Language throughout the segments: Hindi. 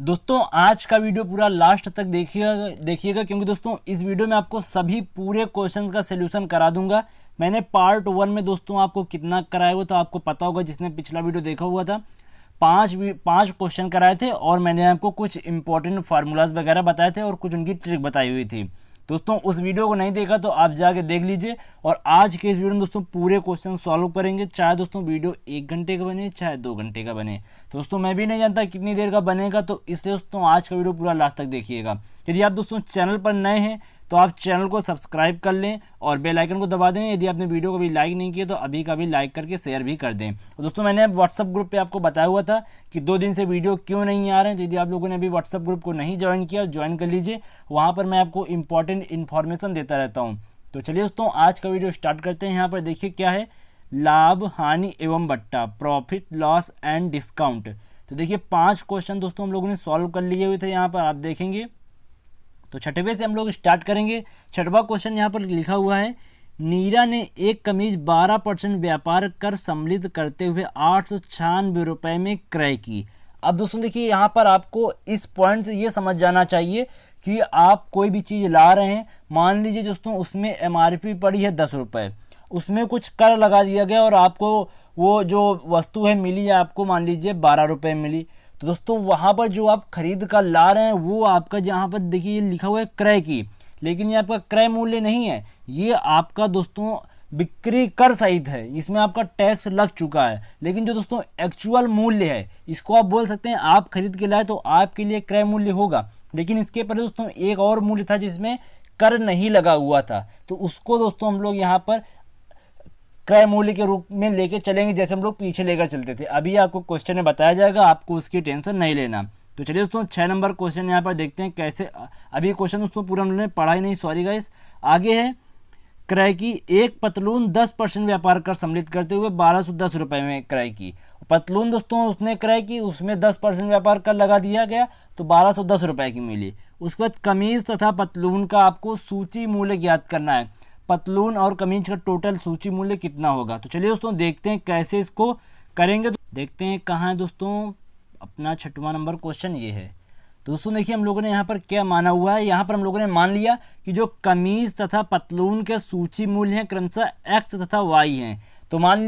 दोस्तों आज का वीडियो पूरा लास्ट तक देखिएगा क्योंकि दोस्तों इस वीडियो में आपको सभी पूरे क्वेश्चंस का सलूशन करा दूंगा। मैंने पार्ट 1 में दोस्तों आपको कितना कराया हुआ था आपको पता होगा, जिसने पिछला वीडियो देखा हुआ था। पांच क्वेश्चन कराए थे और मैंने आपको कुछ इंपॉर्टेंट फार्मूलाज वगैरह बताए थे और कुछ उनकी ट्रिक बताई हुई थी। दोस्तों उस वीडियो को नहीं देखा तो आप जाके देख लीजिए। और आज के इस वीडियो में दोस्तों पूरे क्वेश्चन सॉल्व करेंगे, चाहे दोस्तों वीडियो 1 घंटे का बने चाहे 2 घंटे का बने। तो दोस्तों मैं भी नहीं जानता कितनी देर का बनेगा, तो इसलिए दोस्तों आज का वीडियो पूरा लास्ट तक देखिएगा। यदि आप दोस्तों चैनल पर नए हैं तो आप चैनल को सब्सक्राइब कर लें और बेल आइकन को दबा दें। यदि आपने वीडियो को भी लाइक नहीं किया तो अभी का भी लाइक करके शेयर भी कर दें। और दोस्तों मैंने व्हाट्सअप ग्रुप पे आपको बताया हुआ था कि 2 दिन से वीडियो क्यों नहीं आ रहे हैं, तो यदि आप लोगों ने अभी व्हाट्सअप ग्रुप को नहीं ज्वाइन किया ज्वाइन कर लीजिए। वहाँ पर मैं आपको इंपॉर्टेंट इन्फॉर्मेशन देता रहता हूँ। तो चलिए दोस्तों आज का वीडियो स्टार्ट करते हैं। यहाँ पर देखिए क्या है, लाभ हानि एवं बट्टा, प्रॉफिट लॉस एंड डिस्काउंट। तो देखिए 5 क्वेश्चन दोस्तों हम लोगों ने सॉल्व कर लिए हुए थे। यहाँ पर आप देखेंगे तो छठवें से हम लोग स्टार्ट करेंगे। छठवां क्वेश्चन यहाँ पर लिखा हुआ है, नीरा ने एक कमीज 12% व्यापार कर सम्मिलित करते हुए 896 रुपये में क्रय की। अब दोस्तों देखिए यहाँ पर आपको इस पॉइंट से ये समझ जाना चाहिए कि आप कोई भी चीज़ ला रहे हैं, मान लीजिए दोस्तों उसमें MRP पड़ी है 10 रुपये, उसमें कुछ कर लगा दिया गया और आपको वो जो वस्तु है मिली है आपको मान लीजिए 12 रुपये मिली। तो दोस्तों वहाँ पर जो आप खरीद कर ला रहे हैं वो आपका जहाँ पर देखिए ये लिखा हुआ है क्रय की, लेकिन ये आपका क्रय मूल्य नहीं है, ये आपका दोस्तों बिक्री कर सहित है, इसमें आपका टैक्स लग चुका है। लेकिन जो दोस्तों एक्चुअल मूल्य है इसको आप बोल सकते हैं आप खरीद के लाए तो आपके लिए क्रय मूल्य होगा। लेकिन इसके पहले दोस्तों एक और मूल्य था जिसमें कर नहीं लगा हुआ था, तो उसको दोस्तों हम लोग यहाँ पर क्रय मूल्य के रूप में लेके चलेंगे, जैसे हम लोग पीछे लेकर चलते थे। अभी आपको क्वेश्चन में बताया जाएगा, आपको उसकी टेंशन नहीं लेना। तो चलिए दोस्तों 6 नंबर क्वेश्चन यहाँ पर देखते हैं कैसे। अभी क्वेश्चन दोस्तों पूरा हमने पढ़ा ही नहीं, सॉरी गाइस। आगे है, क्रय की एक पतलून 10% व्यापार कर सम्मिलित करते हुए 1210 रुपये में क्रय की। पतलून दोस्तों उसने क्रय की, उसमें 10% व्यापार कर लगा दिया गया तो 1210 रुपये की मिली। उसके बाद कमीज तथा पतलून का आपको सूची मूल्य ज्ञात करना है, पतलून और कमीज का टोटल सूची मूल्य कितना होगा। तो चलिए दोस्तों देखते हैं कैसे इसको करेंगे। तो देखते हैं कहाँ है दोस्तों अपना 6वां नंबर क्वेश्चन, ये है। तो दोस्तों देखिए हम लोगों ने यहाँ पर क्या माना हुआ है, यहाँ पर हम लोगों ने मान लिया कि जो कमीज तथा पतलून के सूची मूल्य हैं क्रमशः X तथा Y हैं। तो मान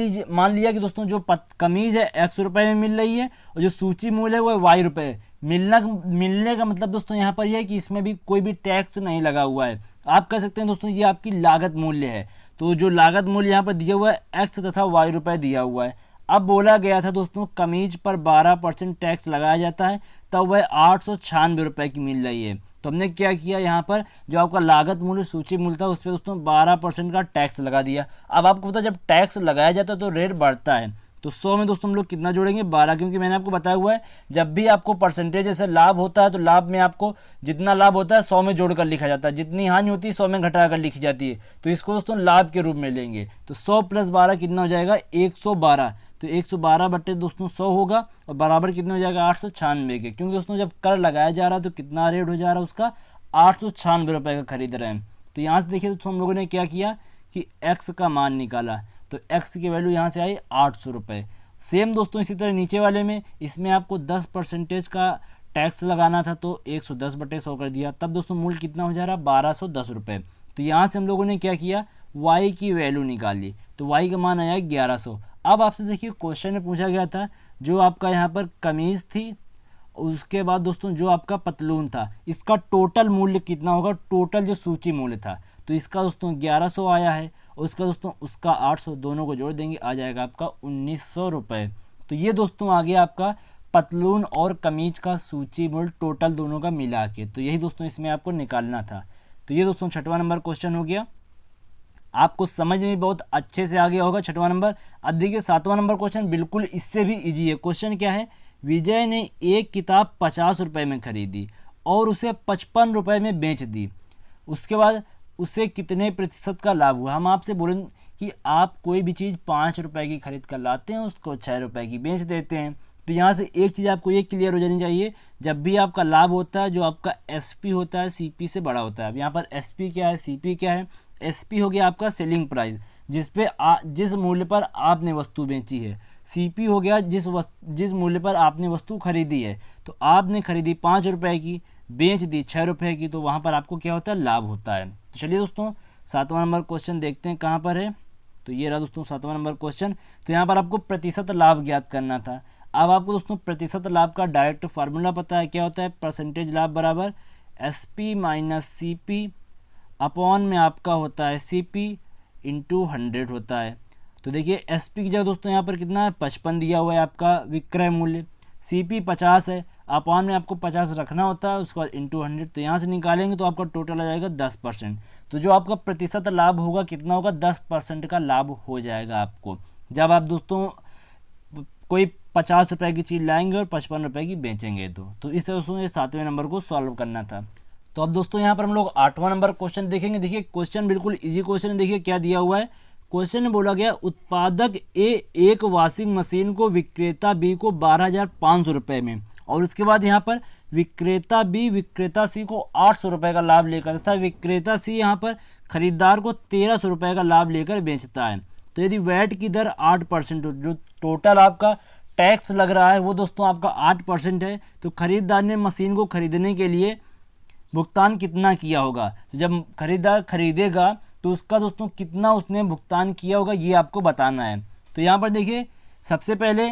लिया कि दोस्तों जो कमीज है X रुपये में मिल रही है और जो सूची मूल्य है वो Y रुपये। मिलने का मतलब दोस्तों यहाँ पर यह है कि इसमें भी कोई भी टैक्स नहीं लगा हुआ है। आप कह सकते हैं दोस्तों ये आपकी लागत मूल्य है। तो जो लागत मूल्य यहाँ पर दिया हुआ है X तथा Y रुपये दिया हुआ है। अब बोला गया था दोस्तों कमीज पर 12% टैक्स लगाया जाता है, तब वह 896 रुपये की मिल रही है। तो हमने क्या किया, यहाँ पर जो आपका लागत मूल्य सूची मूल्य था उस पर दोस्तों 12% का टैक्स लगा दिया। अब आपको पता जब टैक्स लगाया जाता है तो रेट बढ़ता है। तो 100 में दोस्तों हम लोग कितना जोड़ेंगे, 12, क्योंकि मैंने आपको बताया हुआ है जब भी आपको परसेंटेज जैसे लाभ होता है तो लाभ में आपको जितना लाभ होता है 100 में जोड़कर लिखा जाता है, जितनी हानि होती है 100 में घटाकर लिखी जाती है। तो इसको दोस्तों लाभ के रूप में लेंगे। तो 100 + 12 कितना हो जाएगा, 112। तो 112 बटे दोस्तों 100 होगा और बराबर कितना हो जाएगा 896 के, क्योंकि दोस्तों जब कर लगाया जा रहा है तो कितना रेट हो जा रहा है उसका 896 रुपये का खरीद रहे हैं। तो यहाँ से देखिए दोस्तों हम लोगों ने क्या किया कि एक्स का मान निकाला, तो एक्स की वैल्यू यहाँ से आई 800 रुपये। सेम दोस्तों इसी तरह नीचे वाले में इसमें आपको 10% का टैक्स लगाना था तो 110 बटे 100 कर दिया, तब दोस्तों मूल्य कितना हो जा रहा है 1210 रुपये। तो यहाँ से हम लोगों ने क्या किया, वाई की वैल्यू निकाली, तो वाई का मान आया 1100। अब आपसे देखिए क्वेश्चन में पूछा गया था जो आपका यहाँ पर कमीज थी, उसके बाद दोस्तों जो आपका पतलून था, इसका टोटल मूल्य कितना होगा, टोटल जो सूची मूल्य था। तो इसका दोस्तों 1100 आया है और उसका दोस्तों उसका 800, दोनों को जोड़ देंगे आ जाएगा आपका 1900 रुपये। तो ये दोस्तों आ गया आपका पतलून और कमीज का सूची मूल्य टोटल दोनों का मिला के। तो यही दोस्तों इसमें आपको निकालना था। तो ये दोस्तों 6वां नंबर क्वेश्चन हो गया, आपको समझ में बहुत अच्छे से आ गया होगा 6वां नंबर। अब देखिए 7वां नंबर क्वेश्चन बिल्कुल इससे भी इजी है। क्वेश्चन क्या है, विजय ने एक किताब 50 रुपये में खरीदी और उसे 55 रुपये में बेच दी, उसके बाद उसे कितने प्रतिशत का लाभ हुआ। हम आपसे बोलें कि आप कोई भी चीज़ 5 रुपये की खरीद कर लाते हैं, उसको 6 रुपये की बेच देते हैं। तो यहाँ से एक चीज़ आपको ये क्लियर हो जानी चाहिए, जब भी आपका लाभ होता है जो आपका एसपी होता है सीपी से बड़ा होता है। अब यहाँ पर एसपी क्या है, सीपी क्या है। एसपी हो गया आपका सेलिंग प्राइस, जिस मूल्य पर आपने वस्तु बेची है। CP हो गया जिस मूल्य पर आपने वस्तु खरीदी है। तो आपने खरीदी 5 रुपये की, बेच दी 6 रुपये की, तो वहाँ पर आपको क्या होता है, लाभ होता है। तो चलिए दोस्तों 7वां नंबर क्वेश्चन देखते हैं कहाँ पर है। तो ये रहा दोस्तों 7वां नंबर क्वेश्चन। तो यहाँ पर आपको प्रतिशत लाभ ज्ञात करना था। अब आपको दोस्तों प्रतिशत लाभ का डायरेक्ट फार्मूला पता है, क्या होता है, परसेंटेज लाभ बराबर SP माइनस CP अपॉन में आपका होता है CP इंटू 100 होता है। तो देखिए SP की जगह दोस्तों यहाँ पर कितना है, 55 दिया हुआ है आपका विक्रय मूल्य, CP 50 है, अपॉन में आपको 50 रखना होता है, उसके बाद इंटू 100। तो यहाँ से निकालेंगे तो आपका टोटल आ जाएगा 10%। तो जो आपका प्रतिशत लाभ होगा कितना होगा, 10% का लाभ हो जाएगा आपको, जब आप दोस्तों कोई 50 रुपये की चीज़ लाएंगे और 55 रुपये की बेचेंगे। तो इस तरह से ये 7वें नंबर को सॉल्व करना था। तो अब दोस्तों यहाँ पर हम लोग 8वां नंबर क्वेश्चन देखेंगे। देखिए क्वेश्चन बिल्कुल इजी क्वेश्चन है। देखिए क्या दिया हुआ है, क्वेश्चन में बोला गया उत्पादक ए एक वॉशिंग मशीन को विक्रेता बी को 12,500 रुपये में, और उसके बाद यहाँ पर विक्रेता बी विक्रेता सी को 800 रुपये का लाभ लेकर तथा विक्रेता सी यहाँ पर खरीदार को 1300 रुपये का लाभ लेकर बेचता है। तो यदि वैट की दर 8%, जो टोटल आपका टैक्स लग रहा है वो दोस्तों आपका 8% है, तो खरीदार ने मशीन को खरीदने के लिए भुगतान कितना किया होगा। तो जब खरीदार खरीदेगा तो उसका दोस्तों कितना उसने भुगतान किया होगा ये आपको बताना है। तो यहाँ पर देखिए सबसे पहले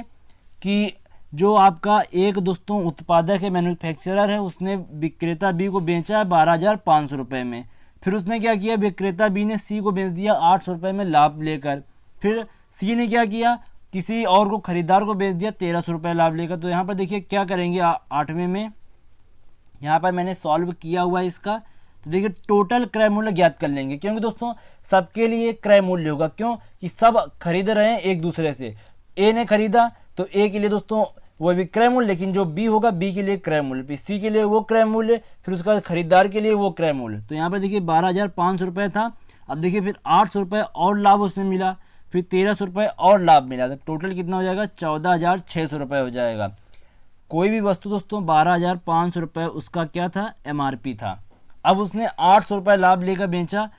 कि जो आपका एक दोस्तों उत्पादक है, मैन्युफैक्चरर है, उसने विक्रेता बी को बेचा है 12,500 रुपये में। फिर उसने क्या किया, विक्रेता बी ने सी को बेच दिया 800 रुपये में लाभ लेकर। फिर सी ने क्या किया, किसी और को खरीदार को बेच दिया 1300 रुपये लाभ लेकर। तो यहाँ पर देखिए क्या करेंगे 8वें में, यहाँ पर मैंने सॉल्व किया हुआ है इसका। तो देखिए टोटल क्रय मूल्य ज्ञात कर लेंगे, क्योंकि दोस्तों सबके लिए क्रय मूल्य होगा, क्यों कि सब खरीद रहे हैं एक दूसरे से। ए ने खरीदा तो ए के लिए दोस्तों वो विक्रय मूल्य, लेकिन जो बी होगा बी के लिए क्रय मूल्य, फिर सी के लिए वो क्रय मूल्य, फिर उसका खरीदार के लिए वो क्रय मूल्य। तो यहाँ पर देखिए 12,500 रुपये था। अब देखिए फिर 800 रुपये और लाभ उसमें मिला, फिर 1300 रुपये और लाभ मिला, तो टोटल कितना हो जाएगा 14,600 रुपये हो जाएगा। कोई भी वस्तु दोस्तों 12,500 रुपये उसका क्या था, MRP था। अब उसने 800 रुपये लाभ लेकर बेचा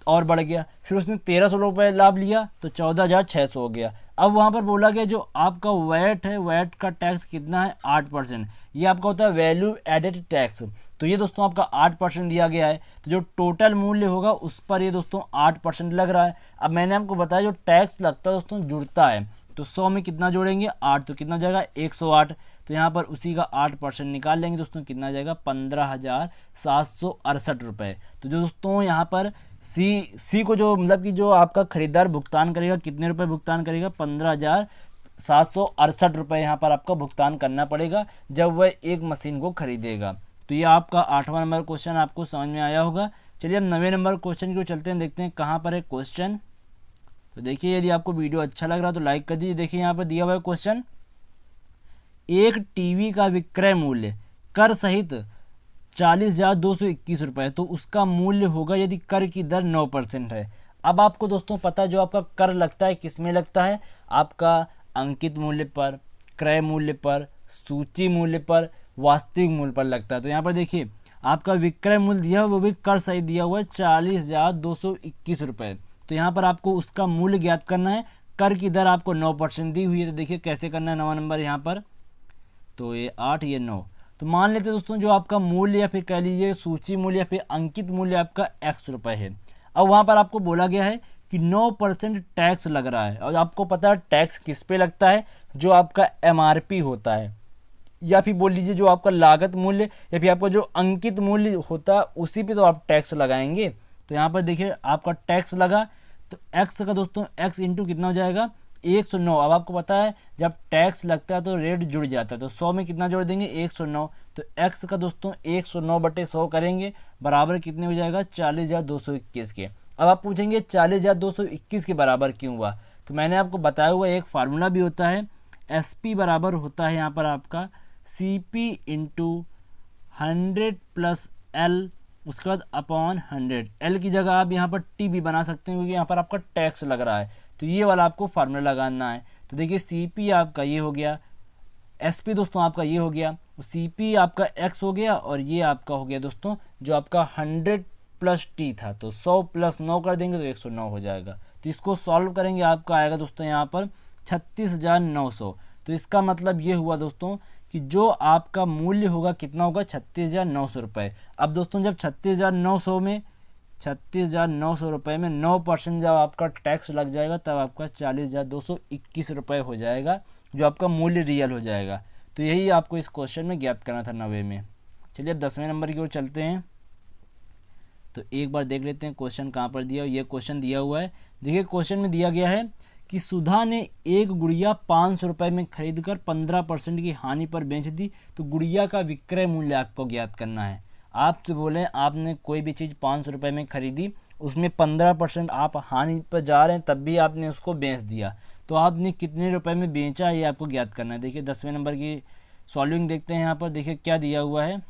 और बढ़ गया, फिर उसने 1300 रुपये लाभ लिया तो 14,600 हो गया। अब वहाँ पर बोला गया जो आपका वैट है, वैट का टैक्स कितना है 8%, ये आपका होता है वैल्यू एडेड टैक्स। तो ये दोस्तों आपका 8% दिया गया है, तो जो टोटल मूल्य होगा उस पर ये दोस्तों 8% लग रहा है। अब मैंने आपको बताया जो टैक्स लगता है दोस्तों जुड़ता है, तो 100 में कितना जोड़ेंगे 8, तो कितना हो जाएगा 108। तो यहाँ पर उसी का 8% निकाल लेंगे दोस्तों, कितना आ जाएगा 15,768 रुपये। तो जो दोस्तों यहाँ पर सी को जो मतलब कि जो आपका खरीदार भुगतान करेगा, कितने रुपए भुगतान करेगा 15,768 रुपये यहाँ पर आपका भुगतान करना पड़ेगा जब वह एक मशीन को खरीदेगा। तो ये आपका 8वां नंबर क्वेश्चन आपको समझ में आया होगा। चलिए अब 9वें नंबर क्वेश्चन की चलते हैं, देखते हैं कहाँ पर है क्वेश्चन। तो देखिए यदि आपको वीडियो अच्छा लग रहा है तो लाइक कर दीजिए। देखिए यहाँ पर दिया हुआ है क्वेश्चन, एक टीवी का विक्रय मूल्य कर सहित 40,221 रुपये, तो उसका मूल्य होगा यदि कर की दर 9% है। अब आपको दोस्तों पता है जो आपका कर लगता है किस में लगता है, आपका अंकित मूल्य पर, क्रय मूल्य पर, सूची मूल्य पर, वास्तविक मूल्य पर लगता है। तो यहाँ पर देखिए आपका विक्रय मूल्य दिया हुआ वो भी कर सहित दिया हुआ है 40,221 रुपये। तो यहाँ पर आपको उसका मूल्य ज्ञात करना है, कर की दर आपको 9% दी हुई है। तो देखिए कैसे करना है 9वां नंबर यहाँ पर, तो ये 8 ये 9। तो मान लेते हैं दोस्तों जो आपका मूल्य या फिर कह लीजिए सूची मूल्य या फिर अंकित मूल्य आपका x रुपये है। अब वहाँ पर आपको बोला गया है कि 9% टैक्स लग रहा है, और आपको पता है टैक्स किस पे लगता है, जो आपका MRP होता है, या फिर बोल लीजिए जो आपका लागत मूल्य या फिर आपका जो अंकित मूल्य होता है उसी पे तो आप टैक्स लगाएंगे। तो यहाँ पर देखिए आपका टैक्स लगा तो x का दोस्तों x इंटू कितना हो जाएगा 109। अब आपको पता है जब टैक्स लगता है तो रेट जुड़ जाता है, तो 100 में कितना जोड़ देंगे 109। तो x का दोस्तों 109/100 करेंगे बराबर कितने हो जाएगा 40,221 के। अब आप पूछेंगे 40,221 के बराबर क्यों हुआ, तो मैंने आपको बताया हुआ एक फार्मूला भी होता है, SP बराबर होता है यहाँ पर आपका CP इंटू 100 + L, उसके बाद अपॉन 100। L की जगह आप यहाँ पर T भी बना सकते हैं क्योंकि यहाँ पर आपका टैक्स लग रहा है, तो ये वाला आपको फार्मूला लगाना है। तो देखिए CP आपका ये हो गया, SP दोस्तों आपका ये हो गया, CP आपका X हो गया, और ये आपका हो गया दोस्तों जो आपका 100 + T था, तो 100 + 9 कर देंगे तो 109 हो जाएगा। तो इसको सॉल्व करेंगे आपका आएगा दोस्तों यहाँ पर 36,900। तो इसका मतलब ये हुआ दोस्तों कि जो आपका मूल्य होगा कितना होगा 36,900 रुपये। अब दोस्तों जब 36,900 रुपये में 9% जब आपका टैक्स लग जाएगा तब आपका 40,221 रुपये हो जाएगा, जो आपका मूल्य रियल हो जाएगा। तो यही आपको इस क्वेश्चन में ज्ञात करना था 90 में। चलिए अब 10वें नंबर की ओर चलते हैं। तो एक बार देख लेते हैं क्वेश्चन कहाँ पर दिया। ये क्वेश्चन दिया हुआ है, देखिए क्वेश्चन में दिया गया है कि सुधा ने एक गुड़िया 500 रुपये में खरीदकर 15% की हानि पर बेच दी, तो गुड़िया का विक्रय मूल्य आपको ज्ञात करना है। आपसे बोले आपने कोई भी चीज़ 500 रुपये में खरीदी, उसमें 15% आप हानि पर जा रहे हैं, तब भी आपने उसको बेच दिया, तो आपने कितने रुपए में बेचा ये आपको ज्ञात करना है। देखिए 10वें नंबर की सॉल्विंग देखते हैं। यहाँ पर देखिए क्या दिया हुआ है।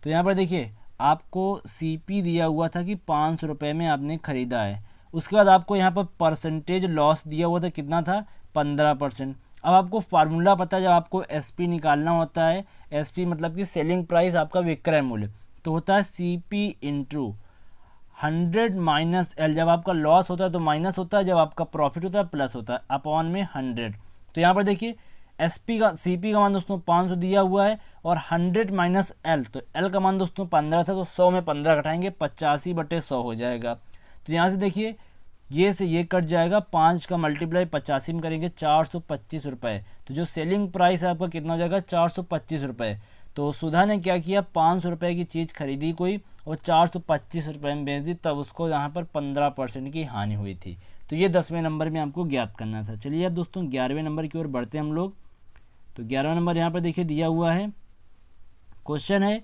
तो यहाँ पर देखिए आपको सीपी दिया हुआ था कि 500 रुपये में आपने खरीदा है। उसके बाद आपको यहाँ पर परसेंटेज लॉस दिया हुआ था, कितना था 15%। अब आपको फार्मूला पता है, जब आपको एसपी निकालना होता है, एसपी मतलब कि सेलिंग प्राइस आपका विक्रय मूल्य, तो होता है सीपी इंटू 100 माइनस एल। जब आपका लॉस होता है तो माइनस होता है, जब आपका प्रॉफिट होता है प्लस होता है, अपॉन में 100। तो यहाँ पर देखिए एसपी का सीपी का मान दोस्तों 500 दिया हुआ है और 100 माइनस एल, तो एल का मान दोस्तों 15 था, तो 100 में 15 घटाएंगे 85/100 हो जाएगा। तो यहाँ से देखिए ये से ये कट जाएगा, 5 का मल्टीप्लाई 85 में करेंगे 425 रुपये। तो जो सेलिंग प्राइस है आपका कितना हो जाएगा 425 रुपये। तो सुधा ने क्या किया 500 रुपये की चीज़ खरीदी कोई और 425 रुपये में बेच दी, तब उसको यहाँ पर 15% की हानि हुई थी। तो ये 10वें नंबर में आपको ज्ञात करना था। चलिए अब दोस्तों 11वें नंबर की ओर बढ़ते हैं हम लोग। तो 11वां नंबर यहाँ पर देखिए दिया हुआ है, क्वेश्चन है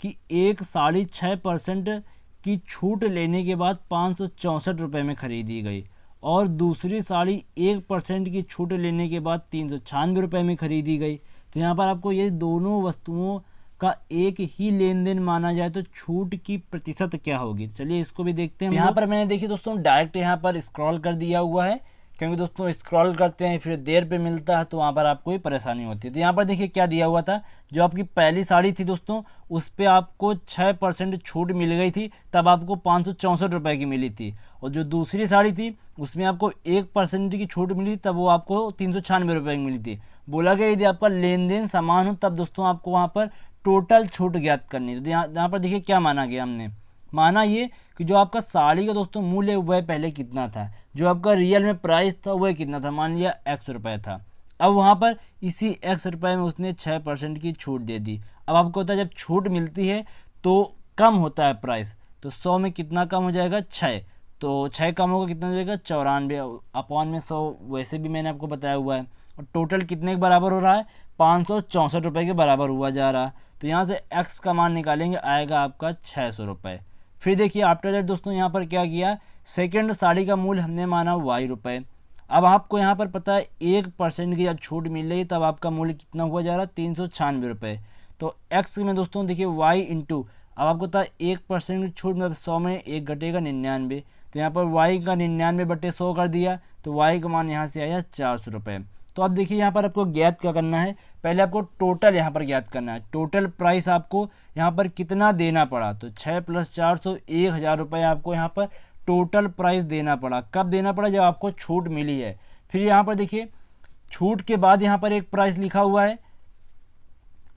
कि एक साड़ी 6% की छूट लेने के बाद 564 रुपये में खरीदी गई और दूसरी साड़ी 1% की छूट लेने के बाद 396 रुपये में खरीदी गई। तो यहाँ पर आपको ये दोनों वस्तुओं का एक ही लेन देन माना जाए तो छूट की प्रतिशत क्या होगी। चलिए इसको भी देखते हैं। यहाँ पर मैंने देखिए दोस्तों डायरेक्ट यहाँ पर स्क्रॉल कर दिया हुआ है, क्योंकि दोस्तों स्क्रॉल करते हैं फिर देर पे मिलता है तो वहाँ पर आपको ही परेशानी होती है। तो यहाँ पर देखिए क्या दिया हुआ था, जो आपकी पहली साड़ी थी दोस्तों उस पर आपको 6% छूट मिल गई थी, तब आपको 564 रुपये की मिली थी। और जो दूसरी साड़ी थी उसमें आपको 1% की छूट मिली, तब वो आपको 396 रुपये की मिली थी। बोला गया यदि आपका लेन देन समान हो तब दोस्तों आपको वहाँ पर टोटल छूट ज्ञात करनी है। तो यहाँ पर देखिए क्या माना गया, हमने माना ये कि जो आपका साड़ी का दोस्तों मूल्य वह पहले कितना था, जो आपका रियल में प्राइस था वह कितना था, मान लिया x रुपये था। अब वहाँ पर इसी x रुपये में उसने 6% की छूट दे दी। अब आपको होता है जब छूट मिलती है तो कम होता है प्राइस, तो 100 में कितना कम हो जाएगा 6, तो 6 कम होगा कितना हो जाएगा 94 अपॉन में 100, वैसे भी मैंने आपको बताया हुआ है। और टोटल कितने के बराबर हो रहा है 564 रुपये के बराबर हुआ जा रहा है। तो यहाँ से x का मान निकालेंगे, आएगा आपका 600 रुपये। फिर देखिए आफ्टर दैट दोस्तों यहाँ पर क्या किया, सेकंड साड़ी का मूल्य हमने माना y रुपये। अब आपको यहाँ पर पता है 1% की जब छूट मिल रही तब आपका मूल्य कितना हुआ जा रहा है 396 रुपये। तो x में दोस्तों देखिए y इंटू, अब आपको पता है 1% की छूट मतलब 100 में 1 घटेगा 99, तो यहाँ पर y का 99/100 कर दिया, तो y का मान यहाँ से आया 400 रुपये। तो अब देखिए यहाँ पर आपको ज्ञात क्या करना है, पहले आपको टोटल यहाँ पर ज्ञात करना है। टोटल प्राइस आपको यहाँ पर कितना देना पड़ा, तो 6 + 400 1000 रुपये आपको यहाँ पर टोटल प्राइस देना पड़ा। कब देना पड़ा, जब आपको छूट मिली है। फिर यहाँ पर देखिए छूट के बाद यहाँ पर एक प्राइस लिखा हुआ है,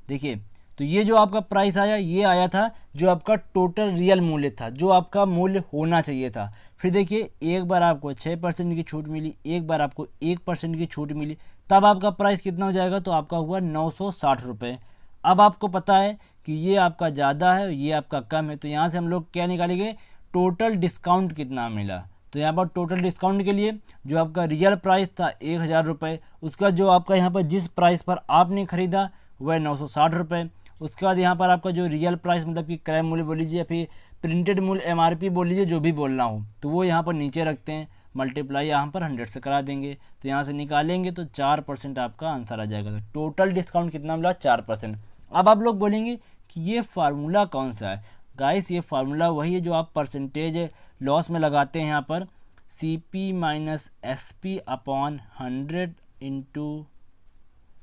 देखिए तो ये जो आपका प्राइस आया ये आया था जो आपका टोटल रियल मूल्य था, जो आपका मूल्य होना चाहिए था। फिर देखिए एक बार आपको 6% की छूट मिली, एक बार आपको 1% की छूट मिली, तब आपका प्राइस कितना हो जाएगा, तो आपका हुआ 960 रुपये। अब आपको पता है कि ये आपका ज़्यादा है ये आपका कम है, तो यहाँ से हम लोग क्या निकालेंगे, टोटल डिस्काउंट कितना मिला। तो यहाँ पर टोटल डिस्काउंट के लिए जो आपका रियल प्राइस था 1000 रुपये, उसका जो आपका यहाँ पर जिस प्राइस पर आपने ख़रीदा वह 960 रुपये। उसके बाद यहाँ पर आपका जो रियल प्राइस मतलब कि क्रय मूल्य बोल लीजिए या फिर प्रिंटेड मूल्य MRP बोल लीजिए, जो भी बोलना हो, तो वो यहाँ पर नीचे रखते हैं, मल्टीप्लाई यहाँ पर 100 से करा देंगे। तो यहाँ से निकालेंगे तो 4% आपका आंसर आ जाएगा। तो टोटल डिस्काउंट कितना मिला 4%। अब आप लोग बोलेंगे कि ये फार्मूला कौन सा है। गाइस ये फार्मूला वही है जो आप परसेंटेज लॉस में लगाते हैं, यहाँ पर CP - SP अपॉन 100 इंटू,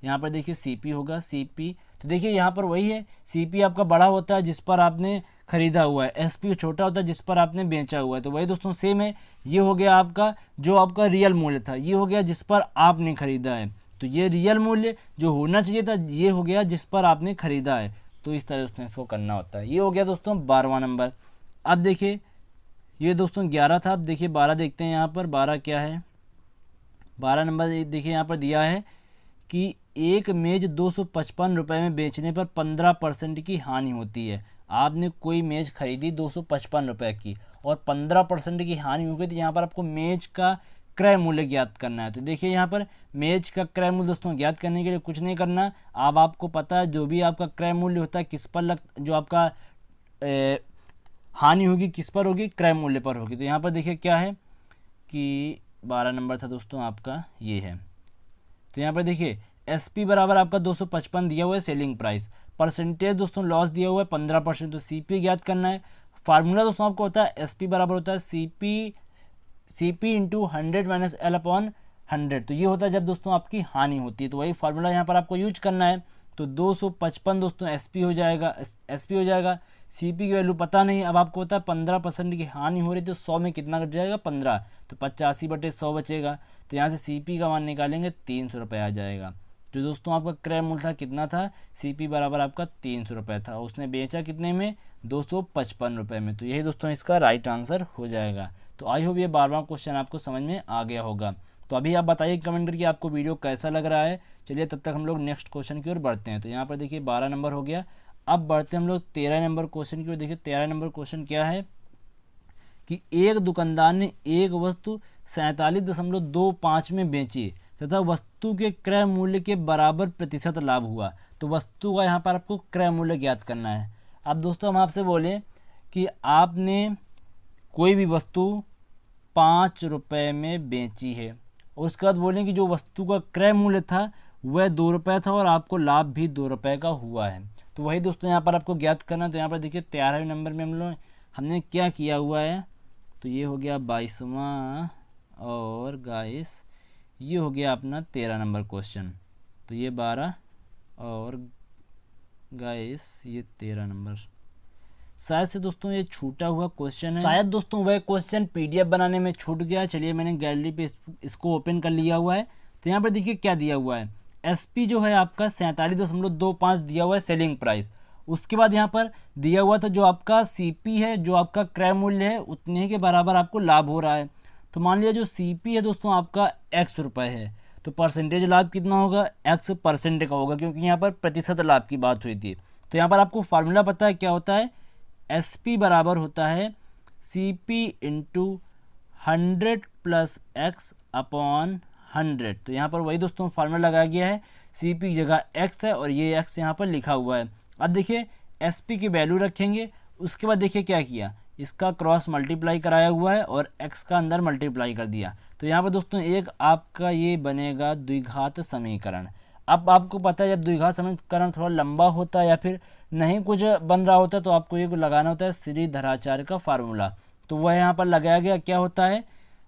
यहाँ पर देखिए CP होगा, CP तो देखिए यहाँ पर वही है, CP आपका बड़ा होता है जिस पर आपने खरीदा हुआ है, SP छोटा होता है जिस पर आपने बेचा हुआ है। तो वही दोस्तों सेम है, ये हो गया आपका जो आपका रियल मूल्य था, ये हो गया जिस पर आपने खरीदा है। तो ये रियल मूल्य जो होना चाहिए था, ये हो गया जिस पर आपने खरीदा है। तो इस तरह दोस्तों इसको करना होता है। ये हो गया दोस्तों 12वां नंबर। अब देखिए ये दोस्तों 11 था, अब देखिए 12 देखते हैं यहाँ पर 12 क्या है। 12 नंबर देखिए यहाँ पर दिया है कि एक मेज 255 रुपये में बेचने पर 15% की हानि होती है। आपने कोई मेज खरीदी 255 रुपये की और 15% की हानि हो गई, तो यहाँ पर आपको मेज का क्रय मूल्य ज्ञात करना है। तो देखिए यहाँ पर मेज का क्रय मूल्य दोस्तों ज्ञात करने के लिए कुछ नहीं करना, अब आपको पता है जो भी आपका क्रय मूल्य होता है किस पर जो आपका हानि होगी किस पर होगी, क्रय मूल्य पर होगी। तो यहाँ पर देखिए क्या है कि 12 नंबर था दोस्तों आपका ये है। तो यहाँ पर देखिए SP बराबर आपका 255 दिया हुआ है सेलिंग प्राइस, परसेंटेज दोस्तों लॉस दिया हुआ है 15%, तो CP ज्ञात करना है। फार्मूला दोस्तों आपको होता है SP बराबर होता है CP into 100 minus L upon 100। तो ये होता है जब दोस्तों आपकी हानि होती है, तो वही फार्मूला यहाँ पर आपको यूज करना है। तो 255 दोस्तों SP हो जाएगा, CP की वैल्यू पता नहीं, अब आपको पता है 15% की हानि हो रही, तो 100 में कितना कट जाएगा 15, तो 85/100 बचेगा। तो यहाँ से CP का मान निकालेंगे 300 रुपये आ जाएगा। जो दोस्तों आपका क्रय मूल्य था कितना था, CP बराबर आपका 300 रुपये था, उसने बेचा कितने में 255 रुपये में। तो यही दोस्तों इसका राइट आंसर हो जाएगा। तो आई होप ये 12वां क्वेश्चन आपको समझ में आ गया होगा। तो अभी आप बताइए कमेंट करके आपको वीडियो कैसा लग रहा है। चलिए तब तक हम लोग नेक्स्ट क्वेश्चन की ओर बढ़ते हैं। तो यहाँ पर देखिए 12 नंबर हो गया, अब बढ़ते हैं हम लोग 13 नंबर क्वेश्चन की ओर। देखिए 13 नंबर क्वेश्चन क्या है कि एक दुकानदार ने एक वस्तु 47.25 में बेची तथा वस्तु के क्रय मूल्य के बराबर प्रतिशत लाभ हुआ। तो वस्तु का यहाँ पर आपको क्रय मूल्य ज्ञात करना है। अब दोस्तों हम आपसे बोलें कि आपने कोई भी वस्तु 5 रुपये में बेची है और उसके बाद बोलें कि जो वस्तु का क्रय मूल्य था वह 2 रुपये था और आपको लाभ भी 2 रुपये का हुआ है। तो वही दोस्तों यहाँ पर आपको ज्ञात करना। तो यहाँ पर देखिए 13वें नंबर में हमने क्या किया हुआ है, तो ये हो गया 22वां और गाइस ये हो गया अपना 13 नंबर क्वेश्चन। तो ये 12 और गाइस ये 13 नंबर। शायद से दोस्तों ये छूटा हुआ क्वेश्चन है, शायद दोस्तों वह क्वेश्चन PDF बनाने में छूट गया। चलिए मैंने गैलरी पे इसको ओपन कर लिया हुआ है। तो यहाँ पर देखिए क्या दिया हुआ है, SP जो है आपका 47.25 दिया हुआ है सेलिंग प्राइस। उसके बाद यहाँ पर दिया हुआ था जो आपका CP है, जो आपका क्रय मूल्य है उतने के बराबर आपको लाभ हो रहा है। तो मान लिया जो CP है दोस्तों आपका X रुपये है, तो परसेंटेज लाभ कितना होगा, X% का होगा, क्योंकि यहाँ पर प्रतिशत लाभ की बात हुई थी। तो यहाँ पर आपको फार्मूला पता है क्या होता है, SP बराबर होता है CP into 100 plus X upon 100। तो यहाँ पर वही दोस्तों फार्मूला लगाया गया है, CP की जगह X है और ये X यहाँ पर लिखा हुआ है। अब देखिए SP की वैल्यू रखेंगे, उसके बाद देखिए क्या किया, इसका क्रॉस मल्टीप्लाई कराया हुआ है और X का अंदर मल्टीप्लाई कर दिया। तो यहाँ पर दोस्तों एक आपका ये बनेगा द्विघात समीकरण। अब आपको पता है जब द्विघात समीकरण थोड़ा लंबा होता है या फिर नहीं कुछ बन रहा होता तो आपको ये लगाना होता है श्रीधराचार्य का फार्मूला। तो वह यहाँ पर लगाया गया, क्या होता है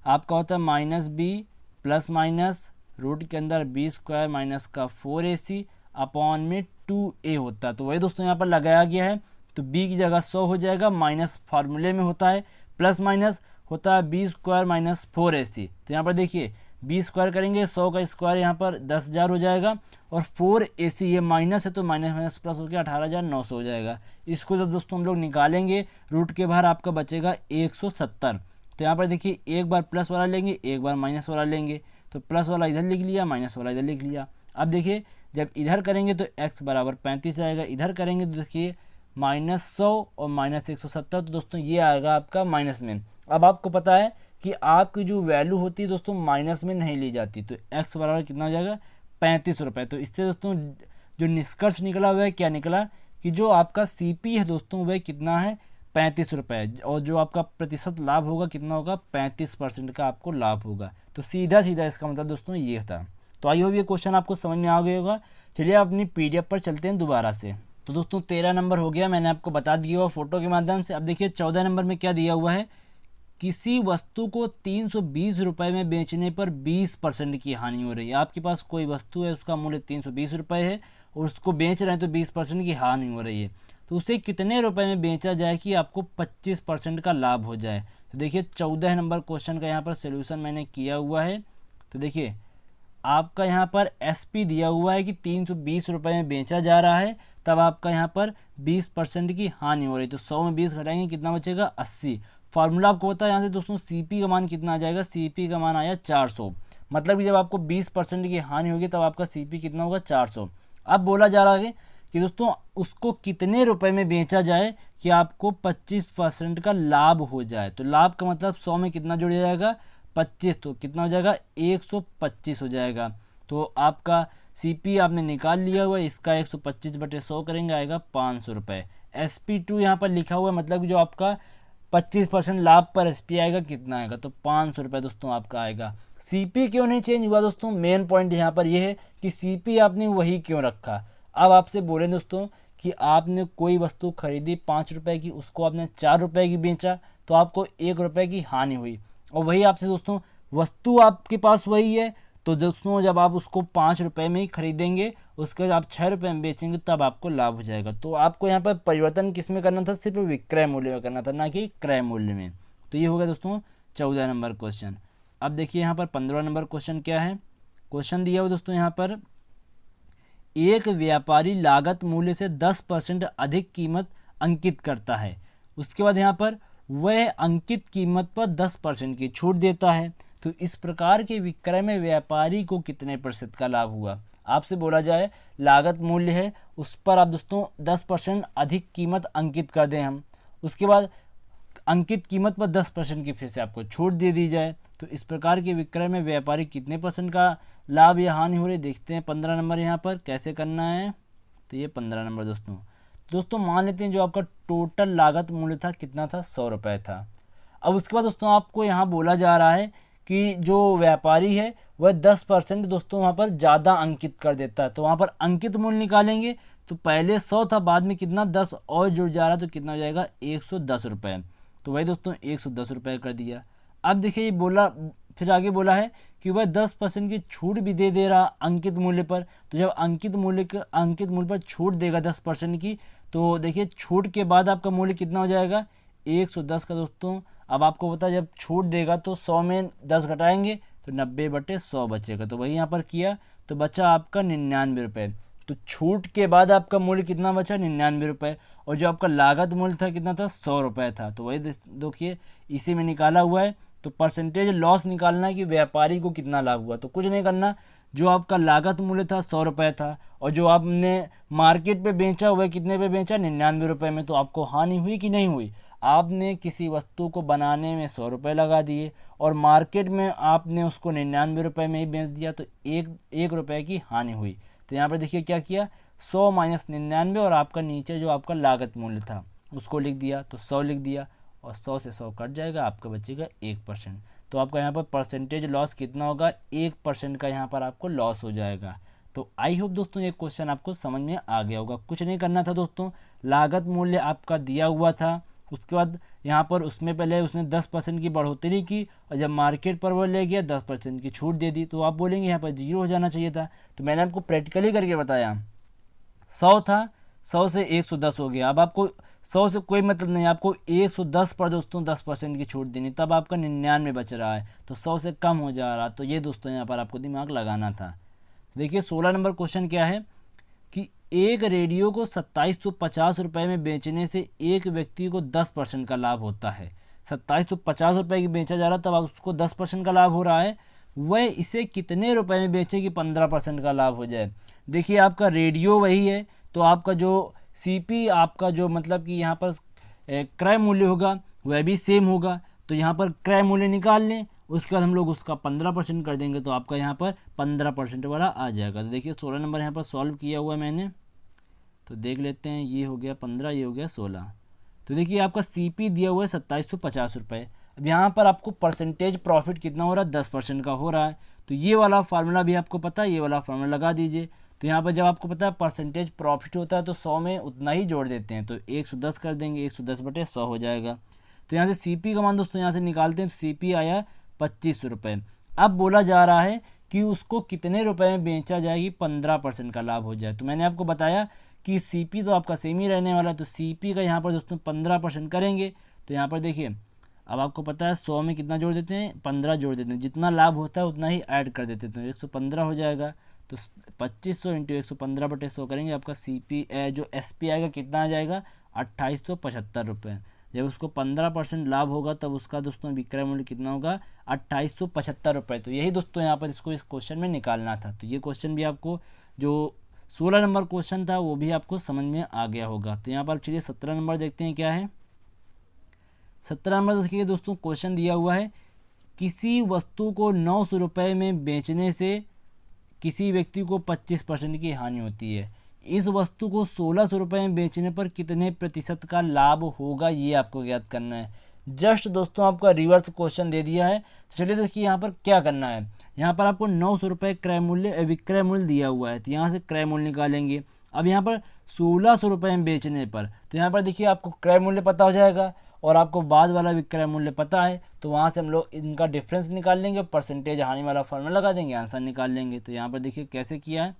आपका होता है -b प्लस माइनस रूट के अंदर b² माइनस का 4ac अपॉन में 2a होता है। तो वही दोस्तों यहाँ पर लगाया गया है। तो b की जगह 100 हो जाएगा, माइनस फार्मूले में होता है, प्लस माइनस होता है b² माइनस 4ac। तो यहाँ पर देखिए b² करेंगे 100 का स्क्वायर यहाँ पर 10,000 हो जाएगा और 4ac ये माइनस है तो माइनस माइनस प्लस होकर 18,900 हो जाएगा। इसको जब दोस्तों हम लोग निकालेंगे रूट के बाहर आपका बचेगा 170। तो यहाँ पर देखिए एक बार प्लस वाला लेंगे एक बार माइनस वाला लेंगे, तो प्लस वाला इधर लिख लिया माइनस वाला इधर लिख लिया। अब देखिए जब इधर करेंगे तो x बराबर 35 आएगा, इधर करेंगे तो देखिए -100 और -170। तो दोस्तों ये आएगा आपका माइनस में। अब आपको पता है कि आपकी जो वैल्यू होती है दोस्तों माइनस में नहीं ली जाती, तो x बराबर कितना हो जाएगा 35 रुपये। तो इससे दोस्तों जो निष्कर्ष निकला हुआ है क्या निकला कि जो आपका CP है दोस्तों वह कितना है 35 रुपये और जो आपका प्रतिशत लाभ होगा कितना होगा 35% का आपको लाभ होगा। तो सीधा सीधा इसका मतलब दोस्तों ये था। तो आई होप ये क्वेश्चन आपको समझ में आ गया होगा। चलिए अपनी PDF पर चलते हैं दोबारा से। तो दोस्तों 13 नंबर हो गया, मैंने आपको बता दिया हुआ फोटो के माध्यम से। अब देखिए 14 नंबर में क्या दिया हुआ है, किसी वस्तु को 320 रुपये में बेचने पर 20% की हानि हो रही है। आपके पास कोई वस्तु है उसका मूल्य 320 रुपये है और उसको बेच रहे हैं तो 20% की हानि हो रही है, तो उसे कितने रुपए में बेचा जाए कि आपको 25% का लाभ हो जाए। तो देखिए 14 नंबर क्वेश्चन का यहाँ पर सोल्यूशन मैंने किया हुआ है। तो देखिए आपका यहाँ पर एसपी दिया हुआ है कि 320 रुपये में बेचा जा रहा है, तब आपका यहाँ पर 20% की हानि हो रही है। तो 100 में 20 घटाएंगे कितना बचेगा 80। फार्मूला आपको पता है यहाँ से दोस्तों सीपी का मान कितना आ जाएगा, सीपी का मान आया 400। मतलब कि जब आपको 20% की हानि होगी तब आपका सीपी कितना होगा 400। अब बोला जा रहा है कि दोस्तों उसको कितने रुपए में बेचा जाए कि आपको 25% का लाभ हो जाए। तो लाभ का मतलब 100 में कितना जुड़ जाएगा 25, तो कितना हो जाएगा 125 हो जाएगा। तो आपका सीपी आपने निकाल लिया हुआ है, इसका 125/100 करेंगे आएगा 500 रुपये। SP2 यहाँ पर लिखा हुआ है, मतलब जो आपका 25% लाभ पर एसपी आएगा कितना आएगा, तो 500 रुपये दोस्तों आपका आएगा। सीपी क्यों नहीं चेंज हुआ दोस्तों, मेन पॉइंट यहाँ पर यह है कि सीपी आपने वही क्यों रखा। अब आपसे बोले दोस्तों कि आपने कोई वस्तु खरीदी 5 रुपये की, उसको आपने 4 रुपये की बेचा, तो आपको 1 रुपये की हानि हुई। और वही आपसे दोस्तों वस्तु आपके पास वही है, तो दोस्तों जब आप उसको 5 रुपये में ही खरीदेंगे, उसके बाद आप 6 रुपये में बेचेंगे तब आपको लाभ हो जाएगा। तो आपको यहाँ पर परिवर्तन किस में करना था, सिर्फ विक्रय मूल्य में करना था, ना कि क्रय मूल्य में। तो ये हो गया दोस्तों 14 नंबर क्वेश्चन। अब देखिए यहाँ पर 15 नंबर क्वेश्चन क्या है। क्वेश्चन दिया हुआ दोस्तों यहाँ पर, एक व्यापारी लागत मूल्य से 10% अधिक कीमत अंकित करता है, उसके बाद यहाँ पर वह अंकित कीमत पर 10% की छूट देता है, तो इस प्रकार के विक्रय में व्यापारी को कितने प्रतिशत का लाभ हुआ। आपसे बोला जाए लागत मूल्य है, उस पर आप दोस्तों 10% अधिक कीमत अंकित कर दें हम, उसके बाद अंकित कीमत पर 10% की फिर से आपको छूट दे दी जाए, तो इस प्रकार के विक्रय में व्यापारी कितने % का लाभ या हानि हो रही। देखते हैं 15 नंबर यहाँ पर कैसे करना है। तो ये 15 नंबर दोस्तों मान लेते हैं जो आपका टोटल लागत मूल्य था कितना था 100 रुपये था। अब उसके बाद दोस्तों आपको यहाँ बोला जा रहा है कि जो व्यापारी है वह 10% दोस्तों वहाँ पर ज़्यादा अंकित कर देता है, तो वहाँ पर अंकित मूल्य निकालेंगे, तो पहले 100 था, बाद में कितना 10 और जुड़ जा रहा है, तो कितना हो जाएगा 110 रुपये। तो वही दोस्तों 110 रुपये कर दिया। अब देखिए ये बोला, फिर आगे बोला है कि वह 10% की छूट भी दे रहा अंकित मूल्य पर। तो जब अंकित मूल्य पर छूट देगा 10% की, तो देखिए छूट के बाद आपका मूल्य कितना हो जाएगा 110 का दोस्तों। अब आपको पता है जब छूट देगा तो 100 में 10 घटाएंगे तो 90/100 बचेगा, तो वही यहाँ पर किया, तो बचा आपका 99 रुपये। तो छूट के बाद आपका मूल्य कितना बचा 99 रुपये, और जो आपका लागत मूल्य था कितना था 100 रुपये था। तो वही देखिए इसी में निकाला हुआ है। तो परसेंटेज लॉस निकालना है कि व्यापारी को कितना लाभ हुआ। तो कुछ नहीं करना, जो आपका लागत मूल्य था 100 रुपये था, और जो आपने मार्केट पे बेचा वह कितने पे बेचा 99 रुपये में, तो आपको हानि हुई कि नहीं हुई। आपने किसी वस्तु को बनाने में 100 रुपये लगा दिए और मार्केट में आपने उसको 99 रुपये में ही बेच दिया, तो एक रुपये की हानि हुई। तो यहाँ पर देखिए क्या किया, 100 माइनस 99 और आपका नीचे जो आपका लागत मूल्य था उसको लिख दिया, तो 100 लिख दिया, और 100 से 100 कट जाएगा, आपका बचेगा 1%। तो आपका यहाँ पर परसेंटेज लॉस कितना होगा 1% का यहाँ पर आपको लॉस हो जाएगा। तो आई होप दोस्तों ये क्वेश्चन आपको समझ में आ गया होगा। कुछ नहीं करना था दोस्तों, लागत मूल्य आपका दिया हुआ था, उसके बाद यहाँ पर उसमें पहले उसने 10% की बढ़ोतरी की, और जब मार्केट पर वो ले गया 10% की छूट दे दी, तो आप बोलेंगे यहाँ पर 0 हो जाना चाहिए था। तो मैंने आपको प्रैक्टिकली करके बताया, 100 था, 100 से 110 हो गया। अब आपको 100 से कोई मतलब नहीं, आपको 110 पर दोस्तों 10% की छूट देनी, तब आपका 99 बच रहा है, तो 100 से कम हो जा रहा। तो ये दोस्तों यहाँ पर आपको दिमाग लगाना था। देखिए 16 नंबर क्वेश्चन क्या है कि एक रेडियो को 2750 रुपये में बेचने से एक व्यक्ति को 10% का लाभ होता है। 2750 रुपये की बेचा जा रहा, तब उसको 10% का लाभ हो रहा है, वह इसे कितने रुपए में बेचे कि 15% का लाभ हो जाए। देखिए आपका रेडियो वही है, तो आपका जो सीपी आपका जो मतलब कि यहाँ पर क्रय मूल्य होगा वह भी सेम होगा। तो यहाँ पर क्रय मूल्य निकाल लें, उसके बाद हम लोग उसका 15% कर देंगे, तो आपका यहाँ पर 15% वाला आ जाएगा। तो देखिए 16 नंबर यहाँ पर सॉल्व किया हुआ है मैंने, तो देख लेते हैं। ये हो गया 15, ये हो गया 16। तो देखिए आपका सीपी दिया हुआ है 2750 रुपये। अब यहाँ पर आपको परसेंटेज प्रॉफिट कितना हो रहा है 10% का हो रहा है। तो ये वाला फार्मूला भी आपको पता है, ये वाला फार्मूला लगा दीजिए। तो यहाँ पर जब आपको पता है परसेंटेज प्रॉफिट होता है तो 100 में उतना ही जोड़ देते हैं, तो 110 कर देंगे, 110/100 हो जाएगा। तो यहाँ से सीपी का मान दोस्तों यहाँ से निकालते हैं, तो सीपी आया 2500 रुपये। अब बोला जा रहा है कि उसको कितने रुपए में बेचा जाएगी 15% का लाभ हो जाए। तो मैंने आपको बताया कि सीपी तो आपका सेम ही रहने वाला है, तो सीपी का यहाँ पर दोस्तों 15% करेंगे। तो यहाँ पर देखिए, अब आपको पता है 100 में कितना जोड़ देते हैं, 15 जोड़ देते हैं, जितना लाभ होता है उतना ही ऐड कर देते हैं, तो 115 हो जाएगा। तो 2500 इंटू 115/100 करेंगे, आपका सीपी जो एसपी आएगा कितना आ जाएगा, 2875 रुपये। जब उसको 15% लाभ होगा तब उसका दोस्तों विक्रय मूल्य कितना होगा, 2875 रुपये। तो यही दोस्तों यहाँ पर इसको इस क्वेश्चन में निकालना था। तो ये क्वेश्चन भी आपको जो 16 नंबर क्वेश्चन था वो भी आपको समझ में आ गया होगा। तो यहाँ पर चलिए 17 नंबर देखते हैं क्या है। 17 नंबर देखिए दोस्तों, क्वेश्चन दिया हुआ है, किसी वस्तु को 900 रुपये में बेचने से किसी व्यक्ति को 25% की हानि होती है। इस वस्तु को 1600 रुपये में बेचने पर कितने प्रतिशत का लाभ होगा, ये आपको ज्ञात करना है। जस्ट दोस्तों आपका रिवर्स क्वेश्चन दे दिया है। तो चलिए देखिए यहाँ पर क्या करना है। यहाँ पर आपको 900 रुपये विक्रय मूल्य दिया हुआ है, तो यहाँ से क्रय मूल्य निकालेंगे। अब यहाँ पर 1600 रुपये में बेचने पर, तो यहाँ पर देखिए आपको क्रय मूल्य पता हो जाएगा और आपको बाद वाला विक्रय मूल्य पता है, तो वहाँ से हम लोग इनका डिफरेंस निकाल लेंगे, परसेंटेज हानि वाला फॉर्मूला लगा देंगे, आंसर निकाल लेंगे। तो यहाँ पर देखिए कैसे किया है,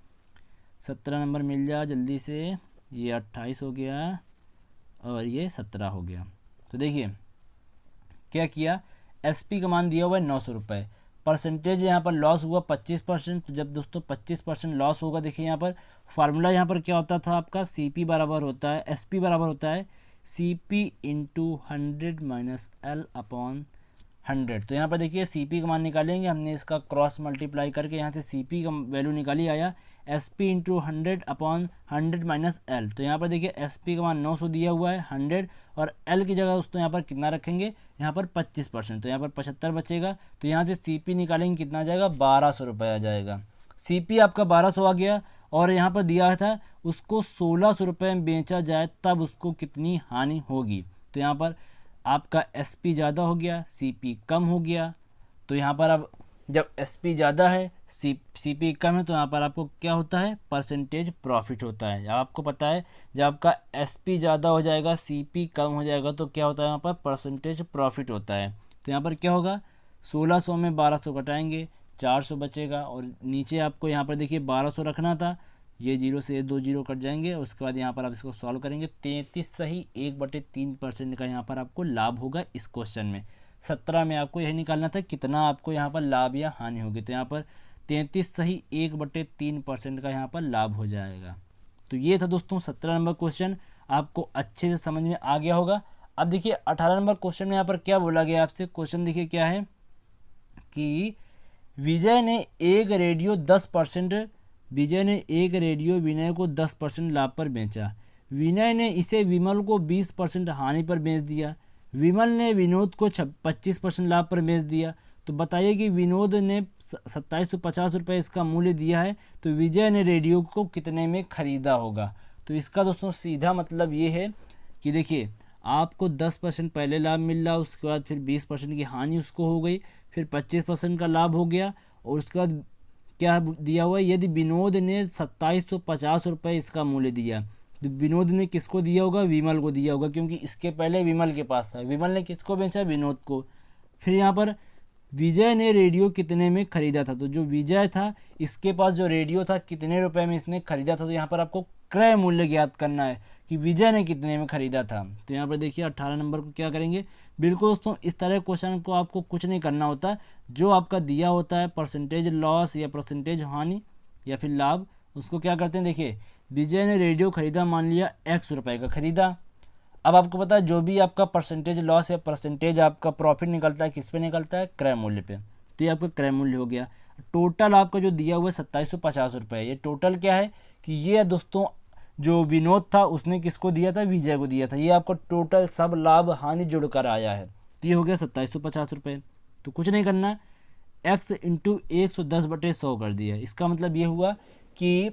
17 नंबर मिल जाए जल्दी से, ये 28 हो गया और ये 17 हो गया। तो देखिए क्या किया, एसपी का मान दिया हुआ है 900 रुपये, परसेंटेज यहाँ पर लॉस हुआ 25%। तो जब दोस्तों 25% लॉस होगा, देखिए यहाँ पर फार्मूला यहाँ पर क्या होता था आपका, सीपी बराबर होता है, एसपी बराबर होता है CP into 100 minus L upon 100। तो यहाँ पर देखिए सीपी का मान निकालेंगे, हमने इसका क्रॉस मल्टीप्लाई करके यहाँ से सीपी का वैल्यू निकाली, आया SP into 100 upon 100 minus L. तो यहाँ पर देखिए एसपी का मान 900 दिया हुआ है, 100, और एल की जगह दोस्तों यहाँ पर कितना रखेंगे, यहाँ पर 25%, तो यहाँ पर 75 बचेगा। तो यहाँ से सीपी निकालेंगे, कितना आ जाएगा, 1200 रुपये आ जाएगा। सीपी आपका 1200 आ गया, और यहाँ पर दिया था उसको 1600 रुपये में बेचा जाए तब उसको कितनी हानि होगी। तो यहाँ पर आपका एसपी ज़्यादा हो गया, सीपी कम हो गया। तो यहाँ पर अब जब एसपी ज़्यादा है, सीपी कम है, तो यहाँ पर आपको क्या होता है, परसेंटेज प्रॉफिट होता है। आपको पता है जब आपका एसपी ज़्यादा हो जाएगा, सीपी कम हो जाएगा, तो क्या होता है, यहाँ पर परसेंटेज प्रॉफिट होता है। तो यहाँ पर क्या होगा, 1600 में 1200 घटाएंगे, 400 बचेगा, और नीचे आपको यहाँ पर देखिए 1200 रखना था, ये 0 से 2 0 कट जाएंगे। उसके बाद यहाँ पर आप इसको सॉल्व करेंगे, 33 सही 1/3% का यहाँ पर आपको लाभ होगा इस क्वेश्चन में। 17 में आपको यही निकालना था कितना आपको यहाँ पर लाभ या हानि होगी। तो यहाँ पर 33 सही 1/3% का यहाँ पर लाभ हो जाएगा। तो ये था दोस्तों 17 नंबर क्वेश्चन, आपको अच्छे से समझ में आ गया होगा। अब देखिए 18 नंबर क्वेश्चन में यहाँ पर क्या बोला गया आपसे, क्वेश्चन देखिए क्या है कि विजय ने एक रेडियो 10% लाभ पर बेचा। विनय ने इसे विमल को 20% हानि पर बेच दिया। विमल ने विनोद को 25% लाभ पर बेच दिया। तो बताइए कि विनोद ने 2750 रुपये इसका मूल्य दिया है, तो विजय ने रेडियो को कितने में ख़रीदा होगा। तो इसका दोस्तों सीधा मतलब ये है कि देखिए आपको 10% पहले लाभ मिल रहा, उसके बाद फिर 20% की हानि उसको हो गई, फिर 25% का लाभ हो गया, और उसके बाद क्या दिया हुआ है, यदि विनोद ने 2750 रुपये इसका मूल्य दिया, तो विनोद ने किसको दिया होगा, विमल को दिया होगा, क्योंकि इसके पहले विमल के पास था। विमल ने किसको बेचा, विनोद को। फिर यहाँ पर विजय ने रेडियो कितने में ख़रीदा था, तो जो विजय था इसके पास जो रेडियो था कितने रुपए में इसने ख़रीदा था। तो यहाँ पर आपको क्रय मूल्य ज्ञात करना है कि विजय ने कितने में ख़रीदा था। तो यहाँ पर देखिए 18 नंबर को क्या करेंगे, बिल्कुल दोस्तों इस तरह क्वेश्चन को आपको कुछ नहीं करना होता, जो आपका दिया होता है परसेंटेज लॉस या परसेंटेज हानि या फिर लाभ, उसको क्या करते हैं, देखिए विजय ने रेडियो ख़रीदा, मान लिया X रुपये का ख़रीदा। अब आपको पता है जो भी आपका परसेंटेज लॉस या परसेंटेज आपका प्रॉफिट निकलता है, किस पे निकलता है, क्रय मूल्य पे। तो ये आपका क्रय मूल्य हो गया। टोटल आपका जो दिया हुआ है 2750 रुपये, ये टोटल क्या है कि ये दोस्तों जो विनोद था उसने किसको दिया था, विजय को दिया था। ये आपका टोटल सब लाभ हानि जुड़कर आया है, तो ये हो गया 2750 रुपये। तो कुछ नहीं करना, x इंटू 110/100 कर दिया। इसका मतलब ये हुआ कि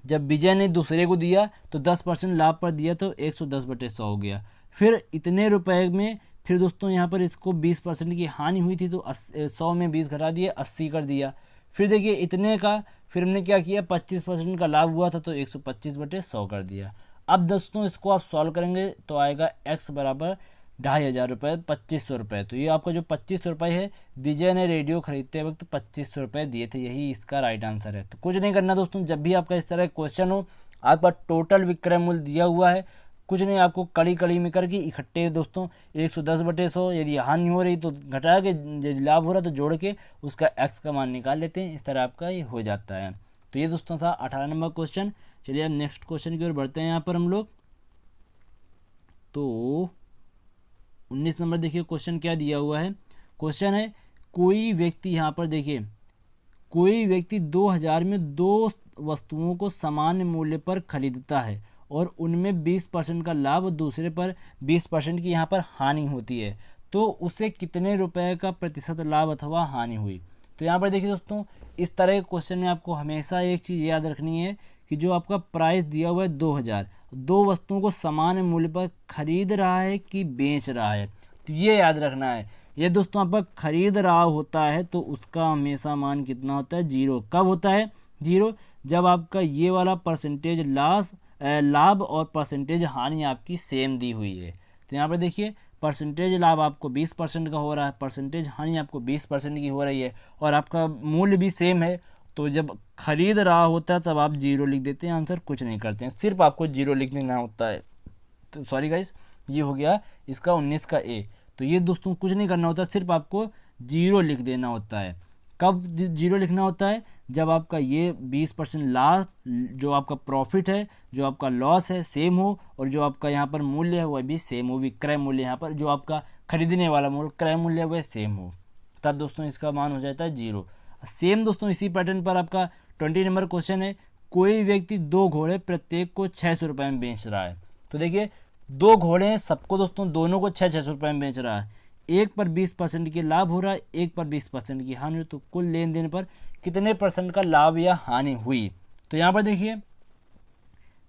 जब विजय ने दूसरे को दिया तो 10% लाभ पर दिया, तो 110/100 हो गया। फिर इतने रुपए में फिर दोस्तों यहाँ पर इसको 20% की हानि हुई थी, तो 100 में 20 घटा दिया, 80 कर दिया। फिर देखिए इतने का फिर हमने क्या किया, 25% का लाभ हुआ था, तो 125/100 कर दिया। अब दोस्तों इसको आप सॉल्व करेंगे तो आएगा x बराबर 2,500 रुपये, 2,500 रुपये। तो ये आपका जो 2,500 रुपये है, विजय ने रेडियो खरीदते वक्त 2,500 रुपये दिए थे, यही इसका राइट आंसर है। तो कुछ नहीं करना दोस्तों, जब भी आपका इस तरह क्वेश्चन हो, आपका टोटल विक्रय मूल्य दिया हुआ है, कुछ नहीं, आपको कड़ी कड़ी में करके इकट्ठे दोस्तों 110/100, यदि हानि हो रही तो घटा के, यदि लाभ हो रहा तो जोड़ के उसका x का मान निकाल लेते हैं। इस तरह आपका ये हो जाता है। तो ये दोस्तों था 18 नंबर क्वेश्चन। चलिए अब नेक्स्ट क्वेश्चन की ओर बढ़ते हैं यहाँ पर हम लोग। तो 19 नंबर देखिए क्वेश्चन क्या दिया हुआ है। क्वेश्चन है, कोई व्यक्ति, यहाँ पर देखिए, कोई व्यक्ति 2000 में 2 वस्तुओं को सामान्य मूल्य पर खरीदता है और उनमें 20% का लाभ, दूसरे पर 20% की यहाँ पर हानि होती है, तो उसे कितने रुपए का प्रतिशत लाभ अथवा हानि हुई। तो यहाँ पर देखिए दोस्तों, इस तरह के क्वेश्चन में आपको हमेशा एक चीज़ याद रखनी है कि जो आपका प्राइस दिया हुआ है 2000, 2 वस्तुओं को सामान्य मूल्य पर खरीद रहा है कि बेच रहा है, तो ये याद रखना है। ये दोस्तों आपका खरीद रहा होता है तो उसका हमेशा मान कितना होता है, 0। कब होता है 0? जब आपका ये वाला परसेंटेज लाभ और परसेंटेज हानि आपकी सेम दी हुई है। तो यहाँ पर देखिए, परसेंटेज लाभ आपको 20% का हो रहा है, परसेंटेज हानि आपको 20% की हो रही है, और आपका मूल्य भी सेम है। तो जब खरीद रहा होता है तब आप 0 लिख देते हैं, आंसर कुछ नहीं करते हैं, सिर्फ आपको 0 लिख देना होता है। तो सॉरी गाइस, ये हो गया इसका 19 का ए। तो ये दोस्तों कुछ नहीं करना होता, सिर्फ आपको 0 लिख देना होता है। कब 0 लिखना होता है? जब आपका ये 20% लाभ, जो आपका प्रॉफिट है, जो आपका लॉस है, सेम हो, और जो आपका यहाँ पर मूल्य है वह भी सेम हो, विक्रय मूल्य, यहाँ पर जो आपका खरीदने वाला मूल्य क्रय मूल्य है वह सेम हो, तब दोस्तों इसका मान हो जाता है 0। सेम दोस्तों इसी पैटर्न पर आपका 20 नंबर क्वेश्चन है, कोई व्यक्ति 2 घोड़े प्रत्येक को 600 रुपये में बेच रहा है। तो देखिए 2 घोड़े हैं, सबको दोस्तों दोनों को 600 रुपये में बेच रहा है, एक पर 20% की लाभ हो रहा है, एक पर 20% की हानि, तो कुल लेन देन पर कितने परसेंट का लाभ या हानि हुई। तो यहाँ पर देखिए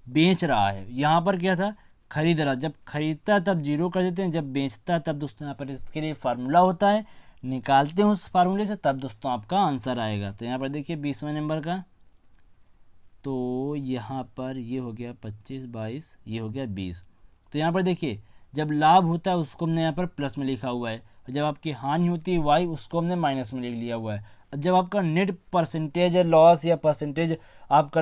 बेच रहा है, यहाँ पर क्या था, खरीद रहा। जब खरीदता है तब 0 कर देते हैं, जब बेचता है तब दोस्तों यहाँ पर इसके लिए फार्मूला होता है, निकालते हैं उस फार्मूले से, तब दोस्तों आपका आंसर आएगा। तो यहाँ पर देखिए 20वें नंबर का, तो यहाँ पर ये हो गया 25, 22, ये हो गया 20। तो यहाँ पर देखिए जब लाभ होता है उसको हमने यहाँ पर प्लस में लिखा हुआ है, और जब आपकी हानि होती है वाई, उसको हमने माइनस में लिख लिया हुआ है। अब जब आपका नेट परसेंटेज है लॉस या परसेंटेज आपका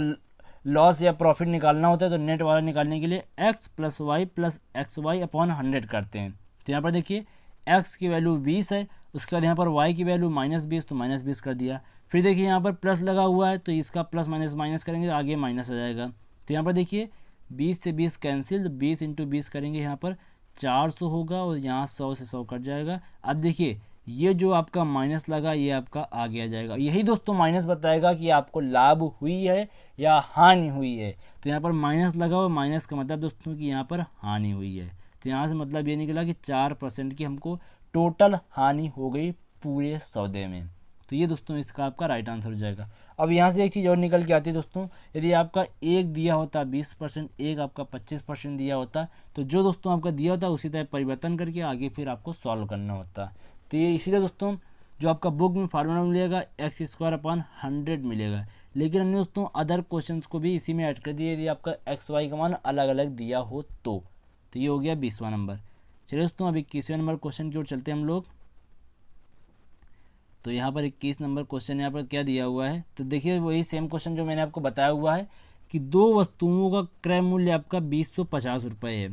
लॉस या प्रॉफिट निकालना होता है, तो नेट वाला निकालने के लिए x + y + xy/100 करते हैं। तो यहाँ पर देखिए x की वैल्यू 20 है, उसके बाद यहाँ पर y की वैल्यू -20, तो -20 कर दिया। फिर देखिए यहाँ पर प्लस लगा हुआ है, तो इसका प्लस माइनस करेंगे तो आगे माइनस आ जाएगा। तो यहाँ पर देखिए 20 से 20 कैंसिल, 20 × 20 करेंगे, यहाँ पर 400 होगा, और यहाँ 100 से 100 कट जाएगा। अब देखिए ये जो आपका माइनस लगा ये आपका आगे आ जाएगा, यही दोस्तों माइनस बताएगा कि आपको लाभ हुई है या हानि हुई है। तो यहाँ पर माइनस लगा हुआ, माइनस का मतलब दोस्तों कि यहाँ पर हानि हुई है। तो यहाँ से मतलब ये निकला कि 4% की हमको टोटल हानि हो गई पूरे सौदे में। तो ये दोस्तों इसका आपका राइट आंसर हो जाएगा। अब यहाँ से एक चीज़ और निकल के आती है दोस्तों, यदि आपका एक दिया होता 20%, एक आपका 25% दिया होता, तो जो दोस्तों आपका दिया होता उसी तरह परिवर्तन करके आगे फिर आपको सॉल्व करना होता। तो ये इसीलिए दोस्तों जो आपका बुक में फार्मूला मिलेगा x² / 100 मिलेगा, लेकिन हमने दोस्तों अदर क्वेश्चंस को भी इसी में ऐड कर दिया, यदि आपका xy का मान अलग अलग दिया हो तो ये हो गया 20वां नंबर। चलिए दोस्तों अब 21वें नंबर क्वेश्चन की ओर चलते हैं हम लोग। तो यहाँ पर 21 नंबर क्वेश्चन यहाँ पर क्या दिया हुआ है, तो देखिए वही सेम क्वेश्चन जो मैंने आपको बताया हुआ है कि 2 वस्तुओं का क्रय मूल्य आपका 2050 रुपये है।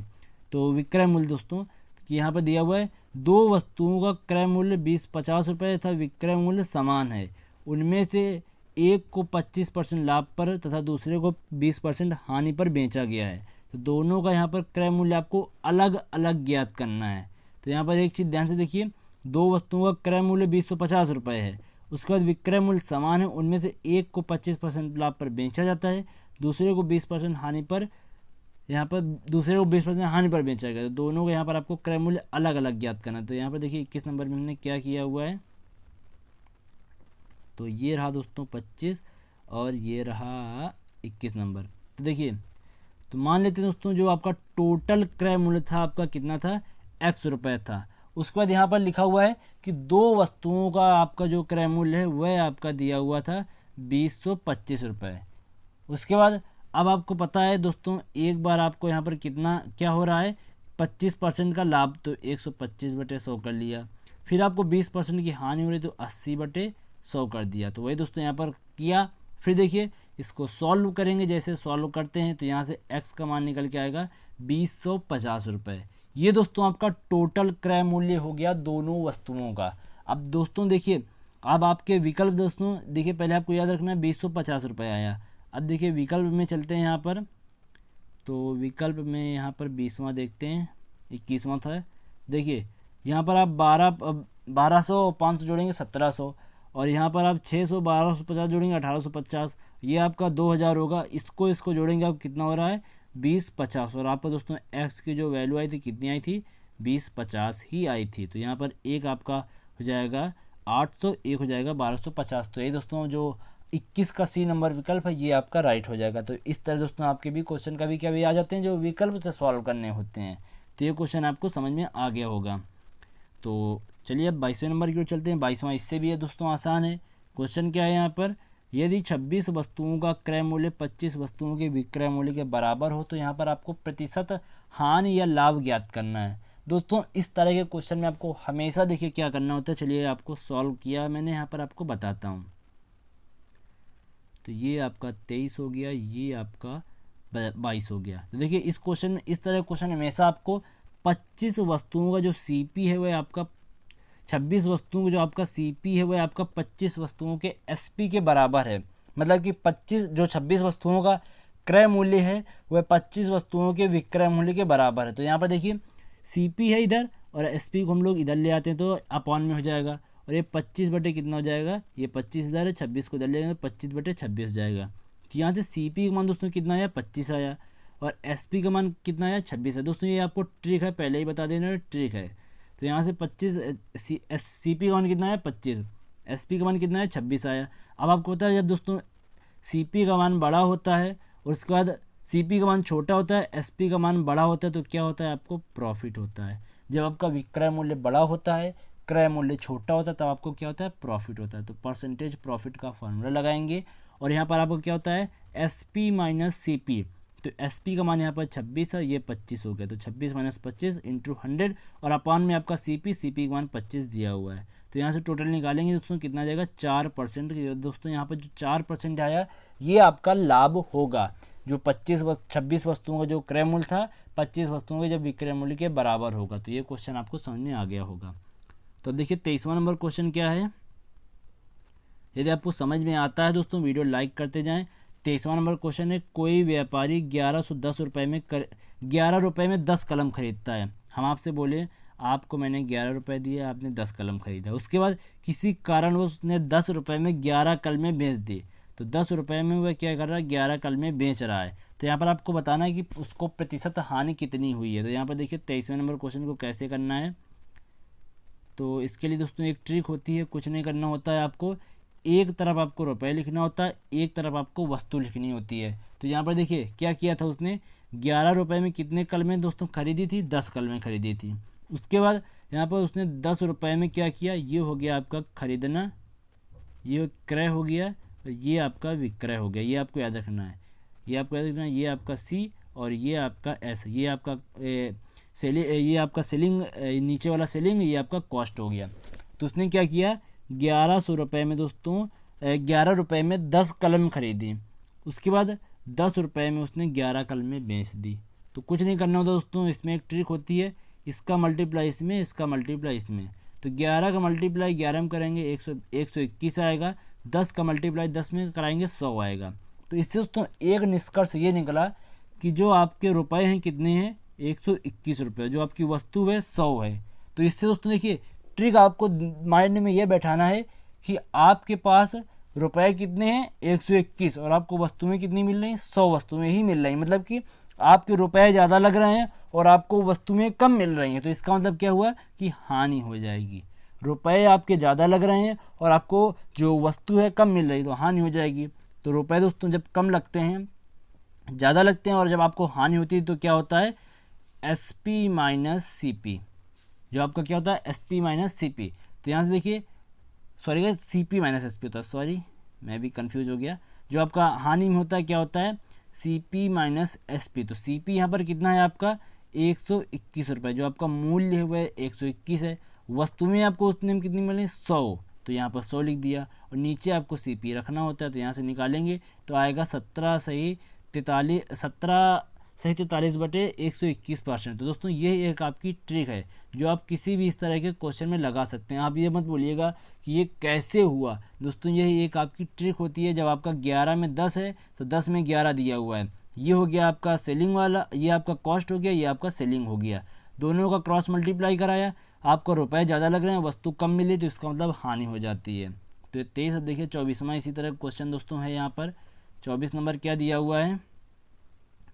तो विक्रय मूल्य दोस्तों कि यहाँ पर दिया हुआ है 2 वस्तुओं का क्रय मूल्य 2050 रुपये तथा विक्रय मूल्य समान है, उनमें से एक को 25% लाभ पर तथा दूसरे को 20% हानि पर बेचा गया है। तो दोनों का यहाँ पर क्रय मूल्य आपको अलग अलग ज्ञात करना है। तो यहाँ पर एक चीज़ ध्यान से देखिए, 2 वस्तुओं का क्रय मूल्य 2050 रुपये है, उसके बाद विक्रय मूल्य समान है, उनमें से एक को 25% लाभ पर बेचा जाता है, दूसरे को 20% हानि पर, यहाँ पर दूसरे को 20% हानि पर बेचा गया। तो दोनों को यहाँ पर आपको क्रय मूल्य अलग अलग ज्ञात करना है। तो यहाँ पर देखिए 21 नंबर में हमने क्या किया हुआ है, तो ये रहा दोस्तों 25 और ये रहा 21 नंबर। तो देखिए तो मान लेते हैं दोस्तों जो आपका टोटल क्रय मूल्य था आपका कितना था, x रुपये था। उसके बाद यहाँ पर लिखा हुआ है कि 2 वस्तुओं का आपका जो क्रय मूल्य है वह आपका दिया हुआ था 2025 रुपये। उसके बाद अब आपको पता है दोस्तों एक बार आपको यहाँ पर कितना क्या हो रहा है, 25% का लाभ तो 125/100 कर लिया। फिर आपको 20% की हानि हो रही तो 80/100 कर दिया। तो वही दोस्तों यहाँ पर किया। फिर देखिए इसको सॉल्व करेंगे, जैसे सॉल्व करते हैं तो यहाँ से x का मान निकल के आएगा 2050 रुपये। ये दोस्तों आपका टोटल क्रय मूल्य हो गया दोनों वस्तुओं का। अब दोस्तों देखिए, अब आपके विकल्प दोस्तों देखिए, पहले आपको याद रखना है 2050 रुपये आया। अब देखिए विकल्प में चलते हैं यहाँ पर, तो विकल्प में यहाँ पर 20वां देखते हैं, 21वां था। देखिए यहाँ पर आप 1200 और 500 जोड़ेंगे 1700, और यहाँ पर आप 600 1250 जोड़ेंगे 1850, ये आपका 2000 होगा। इसको जोड़ेंगे आप कितना हो रहा है 2050, और आपका दोस्तों x की जो वैल्यू आई थी कितनी आई थी 2050 ही आई थी। तो यहाँ पर एक आपका हो जाएगा 800, एक हो जाएगा 1250। तो ये दोस्तों जो 21 का सी नंबर विकल्प है ये आपका राइट हो जाएगा। तो इस तरह दोस्तों आपके भी क्वेश्चन कभी कभी आ जाते हैं जो विकल्प से सॉल्व करने होते हैं। तो ये क्वेश्चन आपको समझ में आ गया होगा। तो चलिए अब 22वें नंबर की ओर चलते हैं। 22वां इससे भी है दोस्तों आसान है। क्वेश्चन क्या है यहाँ पर, यदि 26 वस्तुओं का क्रय मूल्य 25 वस्तुओं के विक्रय मूल्य के बराबर हो तो यहाँ पर आपको प्रतिशत हानि या लाभ ज्ञात करना है। दोस्तों इस तरह के क्वेश्चन में आपको हमेशा देखिए क्या करना होता है। चलिए आपको सॉल्व किया मैंने, यहाँ पर आपको बताता हूँ। तो ये आपका 23 हो गया, ये आपका 22 हो गया। तो देखिए इस तरह क्वेश्चन हमेशा आपको 25 वस्तुओं का जो सीपी है वह आपका 26 वस्तुओं का जो आपका सीपी है वह आपका 25 वस्तुओं के एसपी के बराबर है। मतलब कि 26 वस्तुओं का क्रय मूल्य है वह 25 वस्तुओं के विक्रय मूल्य के बराबर है। तो यहाँ पर देखिए सीपी है इधर और एसपी को हम लोग इधर ले आते हैं तो अपॉन में हो जाएगा, और ये 25 बटे कितना हो जाएगा, ये 25 इधर है, 26 को इधर ले जाएंगे 25/26 हो जाएगा। तो यहाँ से सीपी का मान दोस्तों कितना आया 25 आया, और एसपी का मान कितना आया 26 है। दोस्तों ये आपको ट्रिक है, पहले ही बता देना ट्रिक है। तो यहाँ से 25 सीपी का मान कितना आया 25, एसपी का मान कितना है 26 आया। अब आपको पता है जब दोस्तों सीपी का मान बड़ा होता है और उसके बाद सीपी का मान छोटा होता है, एसपी का मान बड़ा होता है, तो क्या होता है आपको प्रॉफिट होता है। जब आपका विक्रय मूल्य बड़ा होता है, क्रय मूल्य छोटा होता है, तब आपको क्या होता है प्रॉफिट होता है। तो परसेंटेज प्रॉफिट का फॉर्मूला लगाएंगे और यहाँ पर आपको क्या होता है एसपी माइनस सीपी। तो एसपी का मान यहाँ पर 26 है, ये 25 हो गया। तो 26 - 25 × 100 और अपॉन में आपका सीपी का मान 25 दिया हुआ है। तो यहाँ से टोटल निकालेंगे दोस्तों कितना जाएगा 4%। दोस्तों यहाँ पर जो 4% आया ये आपका लाभ होगा। जो 26 वस्तुओं का जो क्रय मूल्य था 25 वस्तुओं के जब विक्रय मूल्य के बराबर होगा। तो ये क्वेश्चन आपको समझ में आ गया होगा। तो देखिए 23वां नंबर क्वेश्चन क्या है। यदि आपको समझ में आता है दोस्तों वीडियो लाइक करते जाएं। 23वां नंबर क्वेश्चन है, कोई व्यापारी 1110 रुपये में 11 रुपये में 10 कलम खरीदता है। हम आपसे बोले आपको मैंने 11 रुपये दिए, आपने 10 कलम खरीदा, उसके बाद किसी कारणवश उसने 10 रुपये में 11 कलमें बेच दी। तो 10 रुपये में वह क्या कर रहा है 11 कलमें बेच रहा है। तो यहाँ पर आपको बताना है कि उसको प्रतिशत हानि कितनी हुई है। तो यहाँ पर देखिए 23वें नंबर क्वेश्चन को कैसे करना है। तो इसके लिए दोस्तों एक ट्रिक होती है, कुछ नहीं करना होता है आपको, एक तरफ आपको रुपए लिखना होता है, एक तरफ आपको वस्तु लिखनी होती है। तो यहाँ पर देखिए क्या किया था उसने 11 रुपये में कितने कलमें दोस्तों खरीदी थी 10 कलमें खरीदी थी। उसके बाद यहाँ पर उसने 10 रुपये में क्या किया, ये हो गया आपका खरीदना, ये क्रय हो गया, ये आपका विक्रय हो गया। ये आपको याद रखना है, ये आपको याद रखना है। ये आपका सी और ये आपका एस, ये आपका ये आपका सेलिंग, नीचे वाला सेलिंग, ये आपका कॉस्ट हो गया। तो उसने क्या किया 1100 रुपये में दोस्तों 11 रुपये में 10 कलम खरीदी। उसके बाद 10 रुपये में उसने 11 कलमें बेच दी। तो कुछ नहीं करना होता दोस्तों, इसमें एक ट्रिक होती है, इसका मल्टीप्लाई इसमें, इसका मल्टीप्लाई इसमें। तो 11 का मल्टीप्लाई 11 में करेंगे 121 आएगा, 10 का मल्टीप्लाई 10 में कराएंगे 100 आएगा। तो इससे दोस्तों एक निष्कर्ष ये निकला कि जो आपके रुपए हैं कितने हैं 121 रुपये, जो आपकी वस्तु है 100 है। तो इससे दोस्तों देखिए ट्रिक आपको माइंड में ये बैठाना है कि आपके पास रुपए कितने हैं 121 और आपको वस्तुएं कितनी मिल रही हैं 100 वस्तुएं ही मिल रही हैं। मतलब कि आपके रुपए ज़्यादा लग रहे हैं और आपको वस्तुएं कम मिल रही हैं। तो इसका मतलब क्या हुआ कि हानि हो जाएगी। रुपए आपके ज़्यादा लग रहे हैं और आपको जो वस्तु है कम मिल रही है तो हानि हो जाएगी। तो रुपए दोस्तों जब कम लगते हैं, ज़्यादा लगते हैं और जब आपको हानि होती है तो क्या होता है एसपी माइनस सीपी, जो आपका क्या होता है एसपी माइनस सीपी। तो यहाँ से देखिए सॉरी सीपी माइनस एसपी होता है, सॉरी मैं भी कंफ्यूज हो गया। जो आपका हानि में होता है क्या होता है सीपी माइनस एसपी। तो सीपी यहाँ पर कितना है आपका 121 रुपये, जो आपका मूल्य है वह 121 है। वस्तु में आपको उतने में कितनी मिली 100, तो यहाँ पर 100 लिख दिया और नीचे आपको सीपी रखना होता है, तो यहाँ से निकालेंगे तो आएगा 17 सही 43/121%। तो दोस्तों ये एक आपकी ट्रिक है जो आप किसी भी इस तरह के क्वेश्चन में लगा सकते हैं। आप ये मत बोलिएगा कि ये कैसे हुआ, दोस्तों यही एक आपकी ट्रिक होती है। जब आपका 11 में 10 है तो 10 में 11 दिया हुआ है, ये हो गया आपका सेलिंग वाला, ये आपका कॉस्ट हो गया, ये आपका सेलिंग हो गया। दोनों का क्रॉस मल्टीप्लाई कराया, आपको रुपए ज़्यादा लग रहे हैं, वस्तु कम मिली, तो इसका मतलब हानि हो जाती है। तो 23 अब देखिए 24वां इसी तरह क्वेश्चन दोस्तों है। यहाँ पर 24 नंबर क्या दिया हुआ है,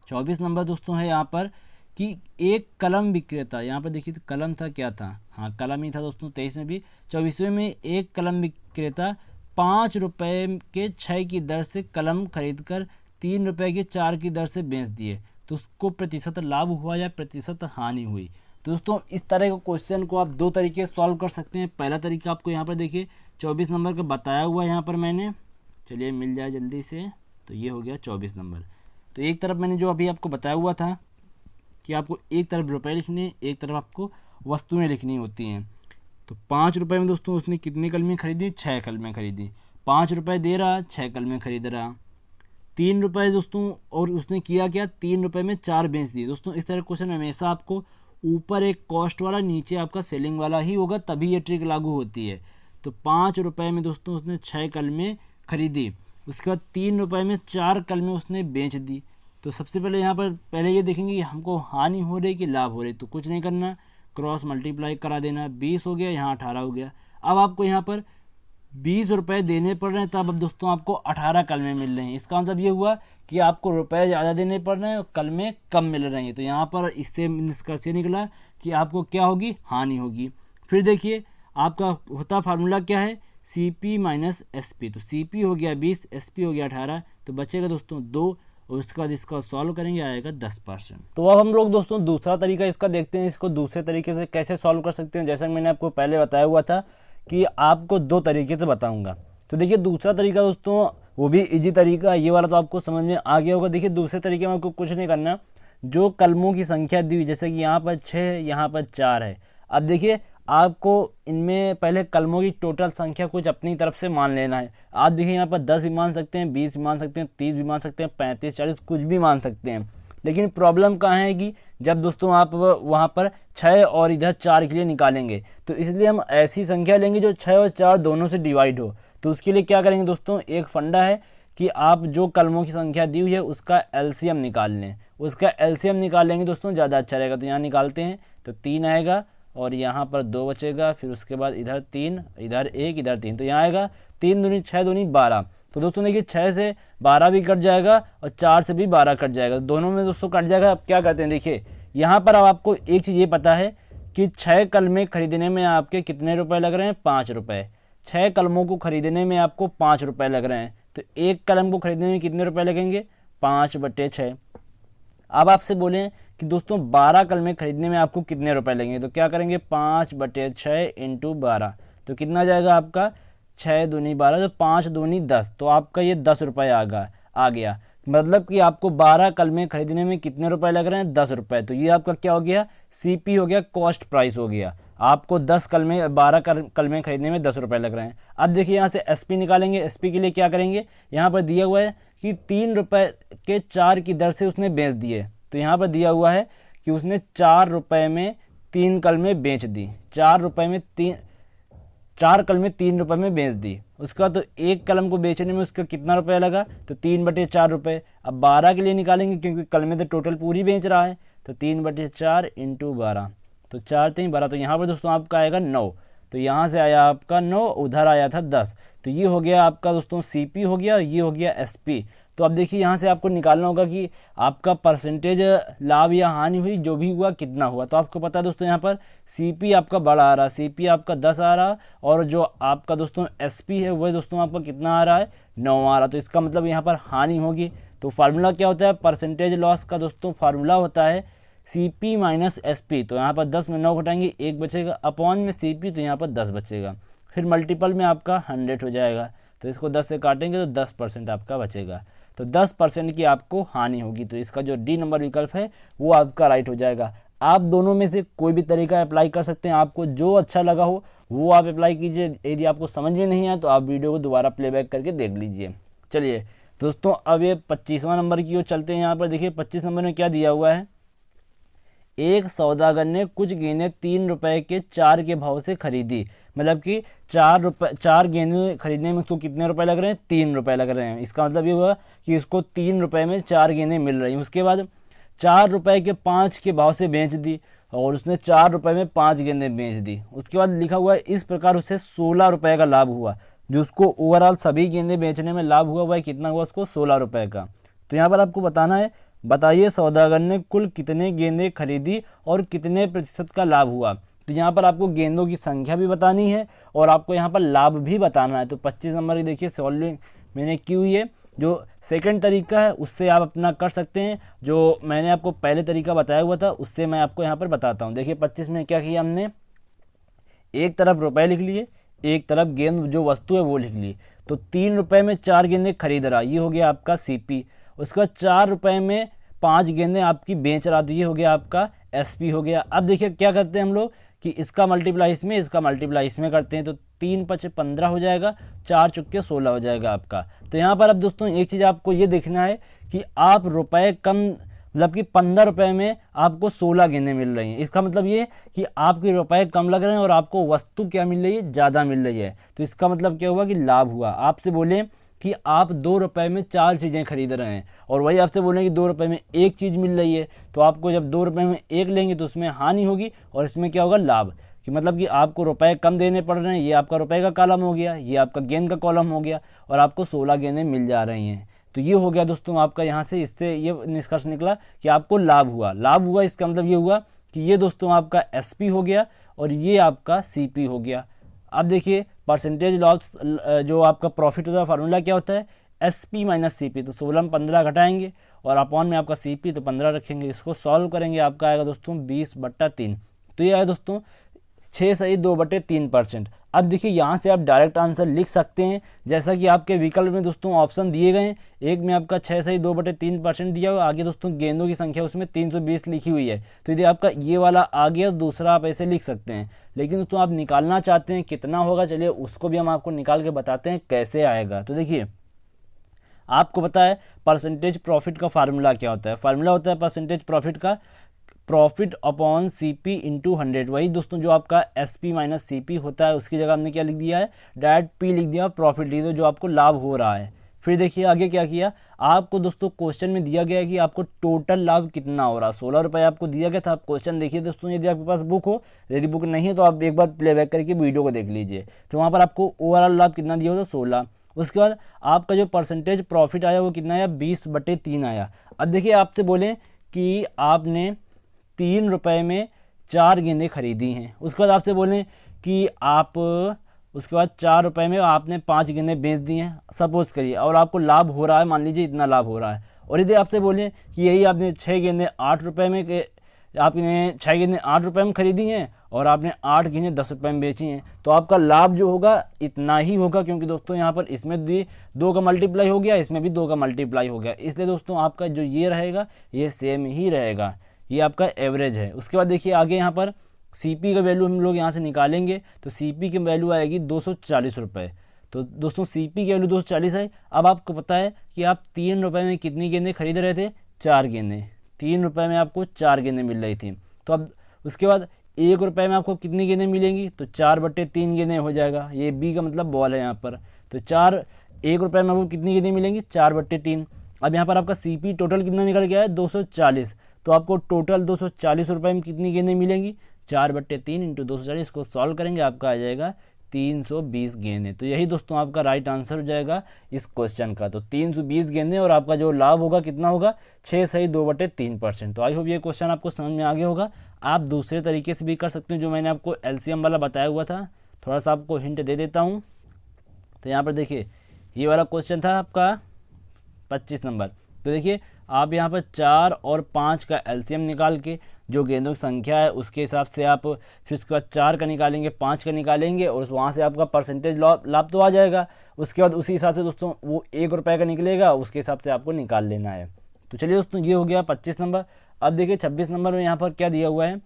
24 नंबर दोस्तों है यहाँ पर कि एक कलम विक्रेता, यहाँ पर देखिए तो कलम था, क्या था, हाँ कलम ही था दोस्तों 23 में भी। 24वें में एक कलम विक्रेता 5 रुपये के 6 की दर से कलम खरीदकर 3 रुपये के 4 की दर से बेच दिए, तो उसको प्रतिशत लाभ हुआ या प्रतिशत हानि हुई। तो दोस्तों इस तरह के क्वेश्चन को आप दो तरीके से सॉल्व कर सकते हैं। पहला तरीका आपको यहाँ पर देखिए 24 नंबर का बताया हुआ है यहाँ पर मैंने, चलिए मिल जाए जल्दी से, तो ये हो गया 24 नंबर। तो एक तरफ मैंने जो अभी आपको बताया हुआ था कि आपको एक तरफ रुपए लिखने, एक तरफ आपको वस्तुएं लिखनी होती हैं। तो 5 रुपये में दोस्तों उसने कितनी कलमें खरीदी, 6 कलमें खरीदी। 5 रुपये दे रहा, 6 कलमें खरीद रहा। 3 रुपये दोस्तों, और उसने किया क्या, 3 रुपये में 4 बेच दिए। दोस्तों इस तरह क्वेश्चन में हमेशा आपको ऊपर एक कॉस्ट वाला, नीचे आपका सेलिंग वाला ही होगा, तभी ये ट्रिक लागू होती है। तो 5 रुपये में दोस्तों उसने 6 कलमें खरीदी, उसके बाद 3 रुपये में 4 कलमें उसने बेच दी। तो सबसे पहले यहाँ पर पहले ये देखेंगे कि हमको हानि हो रही कि लाभ हो रही। तो कुछ नहीं करना, क्रॉस मल्टीप्लाई करा देना, 20 हो गया, यहाँ 18 हो गया। अब आपको यहाँ पर 20 रुपये देने पड़ रहे हैं, तब अब दोस्तों आपको 18 कलमें मिल रही हैं। इसका मतलब ये हुआ कि आपको रुपए ज़्यादा देने पड़ रहे हैं और कलमें कम मिल रही हैं। तो यहाँ पर इससे निष्कर्ष निकला कि आपको क्या होगी, हानि होगी। फिर देखिए आपका होता फार्मूला क्या है, CP माइनस SP। तो CP हो गया 20, SP हो गया 18, तो बचेगा दोस्तों 2, और उसके बाद इसका सॉल्व करेंगे आएगा 10%। तो अब हम लोग दोस्तों दूसरा तरीका इसका देखते हैं, इसको दूसरे तरीके से कैसे सॉल्व कर सकते हैं। जैसा कि मैंने आपको पहले बताया हुआ था कि आपको 2 तरीके से बताऊंगा। तो देखिए दूसरा तरीका दोस्तों वो भी इजी तरीका, ये वाला तो आपको समझ में आ गया होगा। देखिए दूसरे तरीके में आपको कुछ नहीं करना, जो कलमों की संख्या दी हुई, जैसे कि यहाँ पर 6 है, यहाँ पर 4 है। अब देखिए आपको इनमें पहले कलमों की टोटल संख्या कुछ अपनी तरफ से मान लेना है। आप देखिए यहाँ पर 10 भी मान सकते हैं, 20 भी मान सकते हैं, 30 भी मान सकते हैं, 35, 40 कुछ भी मान सकते हैं। लेकिन प्रॉब्लम कहाँ है कि जब दोस्तों आप वहाँ पर 6 और इधर 4 के लिए निकालेंगे, तो इसलिए हम ऐसी संख्या लेंगे जो 6 और 4 दोनों से डिवाइड हो। तो उसके लिए क्या करेंगे दोस्तों, एक फंडा है कि आप जो कलमों की संख्या दी हुई है उसका एलसीएम निकाल लें। उसका एलसीएम निकाल लेंगे दोस्तों, ज़्यादा अच्छा रहेगा। तो यहाँ निकालते हैं, तो 3 आएगा और यहाँ पर 2 बचेगा, फिर उसके बाद इधर 3, इधर 1, इधर 3, तो यहाँ आएगा 3 दूनी 6 दूनी 12। तो दोस्तों देखिए 6 से 12 भी कट जाएगा और 4 से भी 12 कट जाएगा, दोनों में दोस्तों कट जाएगा। अब क्या करते हैं, देखिए यहाँ पर अब आपको एक चीज़ ये पता है कि 6 कलमें खरीदने में आपके कितने रुपए लग रहे हैं, 5 रुपये। 6 कलमों को खरीदने में आपको 5 रुपये लग रहे हैं, तो एक कलम को खरीदने में कितने रुपए लगेंगे, 5/6। अब आपसे बोलें कि दोस्तों 12 कलमें खरीदने में आपको कितने रुपए लगेंगे, तो क्या करेंगे, 5/6 × 12, तो कितना जाएगा आपका, 6 दूनी 12, तो 5 दूनी 10, तो आपका ये 10 रुपये आ गया। मतलब कि आपको 12 कलमें खरीदने में कितने रुपए लग रहे हैं, 10 रुपये। तो ये आपका क्या हो गया, CP हो गया, कॉस्ट प्राइस हो गया। आपको 12 कलमें खरीदने में 10 रुपये लग रहे हैं। अब देखिए यहाँ से SP निकालेंगे। SP के लिए क्या करेंगे, यहाँ पर दिया हुआ है कि 3 रुपये के 4 की दर से उसने बेच दिए। तो यहाँ पर दिया हुआ है कि उसने 4 रुपये में 3 कलमें बेच दी, 4 रुपये में 4 कलमें 3 रुपये में बेच दी। उसके बाद तो एक कलम को बेचने में उसका कितना रुपया लगा, तो 3/4 रुपये। अब 12 के लिए निकालेंगे क्योंकि कलमें तो टोटल पूरी बेच रहा है, तो 3/4 × 12, तो 4 3 12, तो यहाँ पर दोस्तों आपका आएगा 9। तो यहाँ से आया आपका 9, उधर आया था 10, तो ये हो गया आपका दोस्तों CP हो गया, ये हो गया SP। तो अब देखिए यहाँ से आपको निकालना होगा कि आपका परसेंटेज लाभ या हानि हुई, जो भी हुआ कितना हुआ। तो आपको पता है दोस्तों यहाँ पर CP आपका बड़ा आ रहा है, CP आपका 10 आ रहा, और जो आपका दोस्तों SP है वह दोस्तों आपका कितना आ रहा है, 9 आ रहा। तो इसका मतलब यहाँ पर हानि होगी। तो फार्मूला क्या होता है, परसेंटेज लॉस का दोस्तों फार्मूला होता है CP माइनस SP। तो यहाँ पर 10 में 9 घटाएंगे, 1 बचेगा, अपॉन में CP, तो यहाँ पर 10 बचेगा, फिर मल्टीपल में आपका 100 हो जाएगा। तो इसको 10 से काटेंगे तो 10% आपका बचेगा। तो 10% की आपको हानि होगी। तो इसका जो D नंबर विकल्प है वो आपका राइट हो जाएगा। आप दोनों में से कोई भी तरीका अप्लाई कर सकते हैं, आपको जो अच्छा लगा हो वो आप अप्लाई कीजिए। यदि आपको समझ में नहीं आया तो आप वीडियो को दोबारा प्लेबैक करके देख लीजिए। चलिए दोस्तों, अब ये 25वां नंबर की ओर चलते हैं। यहाँ पर देखिए 25 नंबर में क्या दिया हुआ है, एक सौदागर ने कुछ गेंदें 3 रुपए के 4 के भाव से खरीदी। मतलब कि 4 गेंदें खरीदने में उसको कितने रुपए लग रहे हैं, 3 रुपए लग रहे हैं। इसका मतलब ये हुआ कि इसको 3 रुपए में 4 गेंदें मिल रही हैं। उसके बाद 4 रुपए के 5 के भाव से बेच दी और उसने 4 रुपए में 5 गेंदें बेच दी। उसके बाद लिखा हुआ है इस प्रकार उसे 16 रुपए का लाभ हुआ। जो उसको ओवरऑल सभी गेंदें बेचने में लाभ हुआ वह कितना हुआ, उसको 16 रुपए का। तो यहाँ पर आपको बताना है, बताइए सौदागर ने कुल कितने गेंदें खरीदी और कितने प्रतिशत का लाभ हुआ। तो यहाँ पर आपको गेंदों की संख्या भी बतानी है और आपको यहाँ पर लाभ भी बताना है। तो 25 नंबर की देखिए सॉल्विंग मैंने की हुई है। जो सेकंड तरीका है उससे आप अपना कर सकते हैं, जो मैंने आपको पहले तरीका बताया हुआ था उससे मैं आपको यहाँ पर बताता हूँ। देखिए 25 में क्या किया हमने, एक तरफ रुपए लिख लिए, एक तरफ गेंद जो वस्तु है वो लिख ली। तो 3 रुपए में 4 गेंदें खरीद रहा, ये हो गया आपका सीपी। उसके बाद 4 रुपए में 5 गेंदें आपकी बेच रहा, तो ये हो गया आपका एसपी हो गया। अब देखिए क्या करते हैं हम लोग कि इसका मल्टीप्लाई इसमें, इसका मल्टीप्लाई इसमें करते हैं। तो 3 5 15 हो जाएगा, 4 चुक्के 16 हो जाएगा आपका। तो यहाँ पर अब दोस्तों एक चीज़ आपको ये देखना है कि आप रुपए कम, मतलब कि 15 रुपए में आपको 16 गेंदें मिल रही हैं। इसका मतलब ये कि आपके रुपए कम लग रहे हैं और आपको वस्तु क्या मिल रही है, ज़्यादा मिल रही है। तो इसका मतलब क्या हुआ कि लाभ हुआ। आपसे बोले कि आप 2 रुपए में 4 चीज़ें खरीद रहे हैं और वही आपसे बोले कि 2 रुपए में एक चीज़ मिल रही है, तो आपको जब 2 रुपए में एक लेंगे तो उसमें हानि होगी और इसमें क्या होगा, लाभ। कि मतलब कि आपको रुपए कम देने पड़ रहे हैं, ये आपका रुपए का कॉलम हो गया, ये आपका गेंद का कॉलम हो गया और आपको 16 गेंदें मिल जा रही हैं। तो ये हो गया दोस्तों आपका, यहाँ से इससे ये निष्कर्ष निकला कि आपको लाभ हुआ। लाभ हुआ इसका मतलब ये हुआ कि ये दोस्तों आपका एसपी हो गया और ये आपका सीपी हो गया। अब देखिए परसेंटेज लॉस, जो आपका प्रॉफिट होता है फार्मूला क्या होता है, एसपी माइनस सीपी। तो 16 में 15 घटाएंगे और अपॉन में आपका सीपी, तो 15 रखेंगे। इसको सॉल्व करेंगे, आपका आएगा दोस्तों 20/3। तो ये आया दोस्तों 6 सही 2/3%। अब देखिए यहाँ से आप डायरेक्ट आंसर लिख सकते हैं, जैसा कि आपके विकल्प में दोस्तों ऑप्शन दिए गए हैं। एक में आपका 6 सही 2/3% दिया हुआ, आगे दोस्तों गेंदों की संख्या उसमें 320 लिखी हुई है। तो यदि आपका ये वाला आ गया, दूसरा आप ऐसे लिख सकते हैं। लेकिन दोस्तों आप निकालना चाहते हैं कितना होगा, चलिए उसको भी हम आपको निकाल के बताते हैं कैसे आएगा। तो देखिए आपको पता है परसेंटेज प्रॉफिट का फार्मूला क्या होता है। फार्मूला होता है परसेंटेज प्रॉफिट का, प्रॉफिट अपॉन सीपी इंटू 100। वही दोस्तों जो आपका एसपी माइनस सीपी होता है उसकी जगह हमने क्या लिख दिया है, डायरेक्ट पी लिख दिया, प्रॉफिट लिख दो जो आपको लाभ हो रहा है। फिर देखिए आगे क्या किया, आपको दोस्तों क्वेश्चन में दिया गया है कि आपको टोटल लाभ कितना हो रहा है। 16 रुपये आपको दिया गया था। आप क्वेश्चन देखिए दोस्तों, यदि आपके पास बुक हो, यदि बुक नहीं है तो आप एक बार प्लेबैक करके वीडियो को देख लीजिए। तो वहाँ पर आपको ओवरऑल लाभ कितना दिया होता, 16। उसके बाद आपका जो परसेंटेज प्रॉफिट आया वो कितना आया, 20/3 आया। अब देखिए आपसे बोले कि आपने 3 रुपये में 4 गेंदें खरीदी हैं। उसके बाद आपसे बोलें कि आप उसके बाद 4 रुपये में आपने 5 गेंदें बेच दी हैं, सपोज करिए, और आपको लाभ हो रहा है, मान लीजिए इतना लाभ हो रहा है। और यदि आपसे बोलें कि यही आपने 6 गेंदें 8 रुपये में, आपने 6 गेंदें 8 रुपये में खरीदी हैं और आपने 8 गेंदें 10 रुपये में बेची हैं, तो आपका लाभ जो होगा इतना ही होगा। क्योंकि दोस्तों यहाँ पर इसमें भी 2 का मल्टीप्लाई हो गया, इसमें भी 2 का मल्टीप्लाई हो गया, इसलिए दोस्तों आपका जो ये रहेगा ये सेम ही रहेगा। ये आपका एवरेज है। उसके बाद देखिए आगे यहाँ पर सीपी का वैल्यू हम लोग यहाँ से निकालेंगे, तो सीपी की वैल्यू आएगी 240 रुपये। तो दोस्तों सीपी की वैल्यू 240 है। अब आपको पता है कि आप 3 रुपये में कितनी गेंदें खरीद रहे थे, 4 गेंदें। 3 रुपये में आपको 4 गेंदें मिल रही थी। तो अब उसके बाद 1 रुपये में आपको कितनी गेंदें मिलेंगी, तो 4/3 गेंदें हो जाएगा। ये बी का मतलब बॉल है यहाँ पर। तो 1 रुपये में आपको कितनी गेंदें मिलेंगी, 4/3। अब यहाँ पर आपका सीपी टोटल कितना निकल के आया, 240। तो आपको टोटल 240 रुपये में कितनी गेंदें मिलेंगी, 4/3 इंटू 240। को सॉल्व करेंगे, आपका आ जाएगा 320 गेंदें। तो यही दोस्तों आपका राइट आंसर हो जाएगा इस क्वेश्चन का। तो 320 गेंदें और आपका जो लाभ होगा कितना होगा, 6 सही 2/3%। तो आई होप ये क्वेश्चन आपको समझ में आ गया होगा। आप दूसरे तरीके से भी कर सकते हैं, जो मैंने आपको एलसीएम वाला बताया हुआ था। थोड़ा सा आपको हिंट दे देता हूँ। तो यहाँ पर देखिए ये वाला क्वेश्चन था आपका 25 नंबर। तो देखिए आप यहाँ पर 4 और 5 का एलसीएम निकाल के जो गेंदों की संख्या है उसके हिसाब से आप फिर उसके बाद 4 का निकालेंगे, 5 का निकालेंगे और वहाँ से आपका परसेंटेज लाभ तो आ जाएगा। उसके बाद उसी हिसाब से दोस्तों वो 1 रुपये का निकलेगा, उसके हिसाब से आपको निकाल लेना है। तो चलिए दोस्तों ये हो गया 25 नंबर। अब देखिए 26 नंबर में यहाँ पर क्या दिया हुआ है,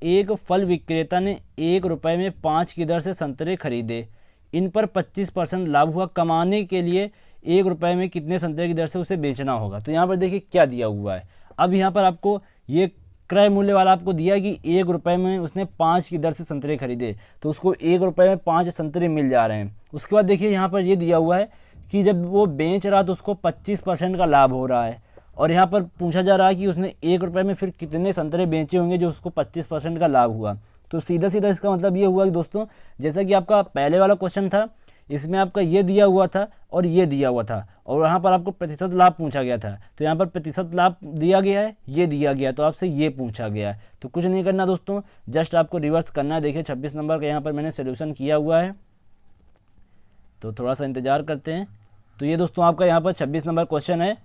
एक फल विक्रेता ने 1 रुपये में 5 की दर से संतरे खरीदे, इन पर 25% लाभ हुआ, कमाने के लिए 1 रुपये में कितने संतरे की दर से उसे बेचना होगा। तो यहाँ पर देखिए क्या दिया हुआ है, अब यहाँ पर आपको ये क्रय मूल्य वाला आपको दिया कि 1 रुपये में उसने 5 की दर से संतरे खरीदे, तो उसको 1 रुपये में 5 संतरे मिल जा रहे हैं। उसके बाद देखिए यहाँ पर ये दिया हुआ है कि जब वो बेच रहा तो उसको 25% का लाभ हो रहा है, और यहाँ पर पूछा जा रहा है कि उसने 1 रुपये में फिर कितने संतरे बेचे होंगे जो उसको 25% का लाभ हुआ। तो सीधा सीधा इसका मतलब ये हुआ कि दोस्तों, जैसा कि आपका पहले वाला क्वेश्चन था, इसमें आपका ये दिया हुआ था और ये दिया हुआ था, और यहाँ पर आपको प्रतिशत लाभ पूछा गया था, तो यहाँ पर प्रतिशत लाभ दिया गया है, ये दिया गया, तो आपसे ये पूछा गया है। तो कुछ नहीं करना दोस्तों, जस्ट आपको रिवर्स करना है। देखिए 26 नंबर का यहाँ पर मैंने सोल्यूशन किया हुआ है, तो थोड़ा सा इंतजार करते हैं। तो ये दोस्तों आपका यहाँ पर 26 नंबर क्वेश्चन है।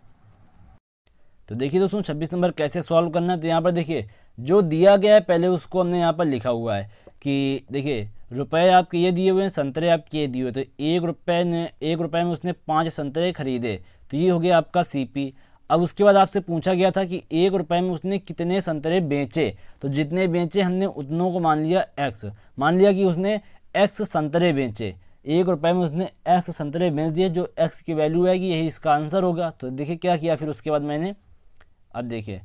तो देखिए दोस्तों 26 नंबर कैसे सॉल्व करना है। तो यहाँ पर देखिए जो दिया गया है पहले उसको हमने यहाँ पर लिखा हुआ है कि देखिए रुपए आपके ये दिए हुए हैं, संतरे आपके ये दिए हुए, तो 1 रुपये में उसने 5 संतरे खरीदे, तो ये हो गया आपका सीपी। अब उसके बाद आपसे पूछा गया था कि 1 रुपये में उसने कितने संतरे बेचे, तो जितने बेचे हमने उतनों को मान लिया एक्स, मान लिया कि उसने एक्स संतरे बेचे, 1 रुपये में उसने एक्स संतरे बेच दिए, जो एक्स की वैल्यू है कि यही इसका आंसर होगा। तो देखिए क्या किया फिर उसके बाद मैंने, अब देखिए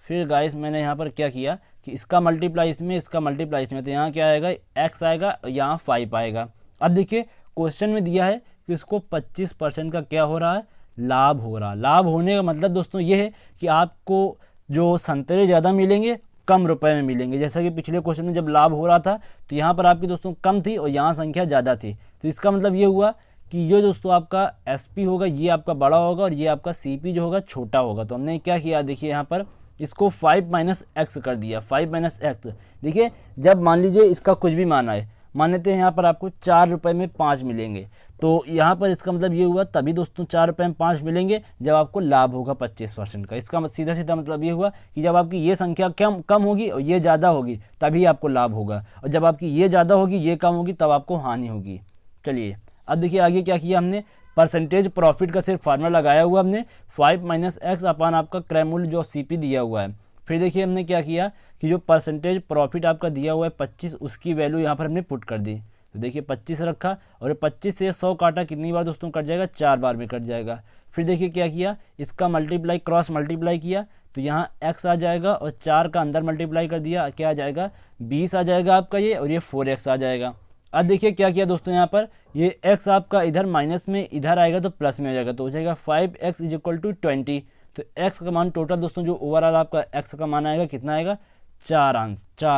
फिर गाइस मैंने यहाँ पर क्या किया कि इसका मल्टीप्लाई इसमें, इसका मल्टीप्लाई इसमें, तो यहाँ क्या आएगा, एक्स आएगा, यहाँ 5 आएगा। अब देखिए क्वेश्चन में दिया है कि इसको 25% का क्या हो रहा है, लाभ हो रहा है। लाभ होने का मतलब दोस्तों ये है कि आपको जो संतरे ज़्यादा मिलेंगे कम रुपए में मिलेंगे। जैसा कि पिछले क्वेश्चन में जब लाभ हो रहा था तो यहाँ पर आपकी दोस्तों कम थी और यहाँ संख्या ज़्यादा थी, तो इसका मतलब ये हुआ कि ये दोस्तों आपका एसपी होगा, ये आपका बड़ा होगा और ये आपका सीपी जो होगा छोटा होगा। तो हमने क्या किया, देखिए यहाँ पर इसको 5 - x कर दिया, 5 - x। देखिए जब मान लीजिए इसका कुछ भी माना है, मान लेते हैं यहाँ पर आपको 4 रुपये में 5 मिलेंगे, तो यहाँ पर इसका मतलब ये हुआ तभी दोस्तों 4 रुपये में 5 मिलेंगे जब आपको लाभ होगा 25% का। इसका सीधा सीधा मतलब ये हुआ कि जब आपकी ये संख्या कम होगी और ये ज़्यादा होगी तभी आपको लाभ होगा, और जब आपकी ये ज़्यादा होगी ये कम होगी तब आपको हानि होगी। चलिए अब देखिए आगे क्या किया हमने, परसेंटेज प्रॉफिट का सिर्फ फार्मूला लगाया हुआ हमने, 5 - x अपान आपका क्रय मूल्य जो सीपी दिया हुआ है। फिर देखिए हमने क्या किया कि जो परसेंटेज प्रॉफिट आपका दिया हुआ है 25, उसकी वैल्यू यहाँ पर हमने पुट कर दी। तो देखिए 25 रखा और 25 से 100 काटा, कितनी बार दोस्तों कट जाएगा, 4 बार में कट जाएगा। फिर देखिए क्या किया, इसका मल्टीप्लाई क्रॉस मल्टीप्लाई किया, तो यहाँ x आ जाएगा और 4 का अंदर मल्टीप्लाई कर दिया, क्या आ जाएगा 20 आ जाएगा आपका ये, और ये 4x आ जाएगा। अब देखिए क्या किया दोस्तों, यहाँ पर ये x आपका इधर माइनस में इधर आएगा तो प्लस में आ जाएगा, तो हो जाएगा 5x = 20। तो x का मान टोटल दोस्तों जो ओवरऑल आपका x का मान आएगा कितना आएगा, 4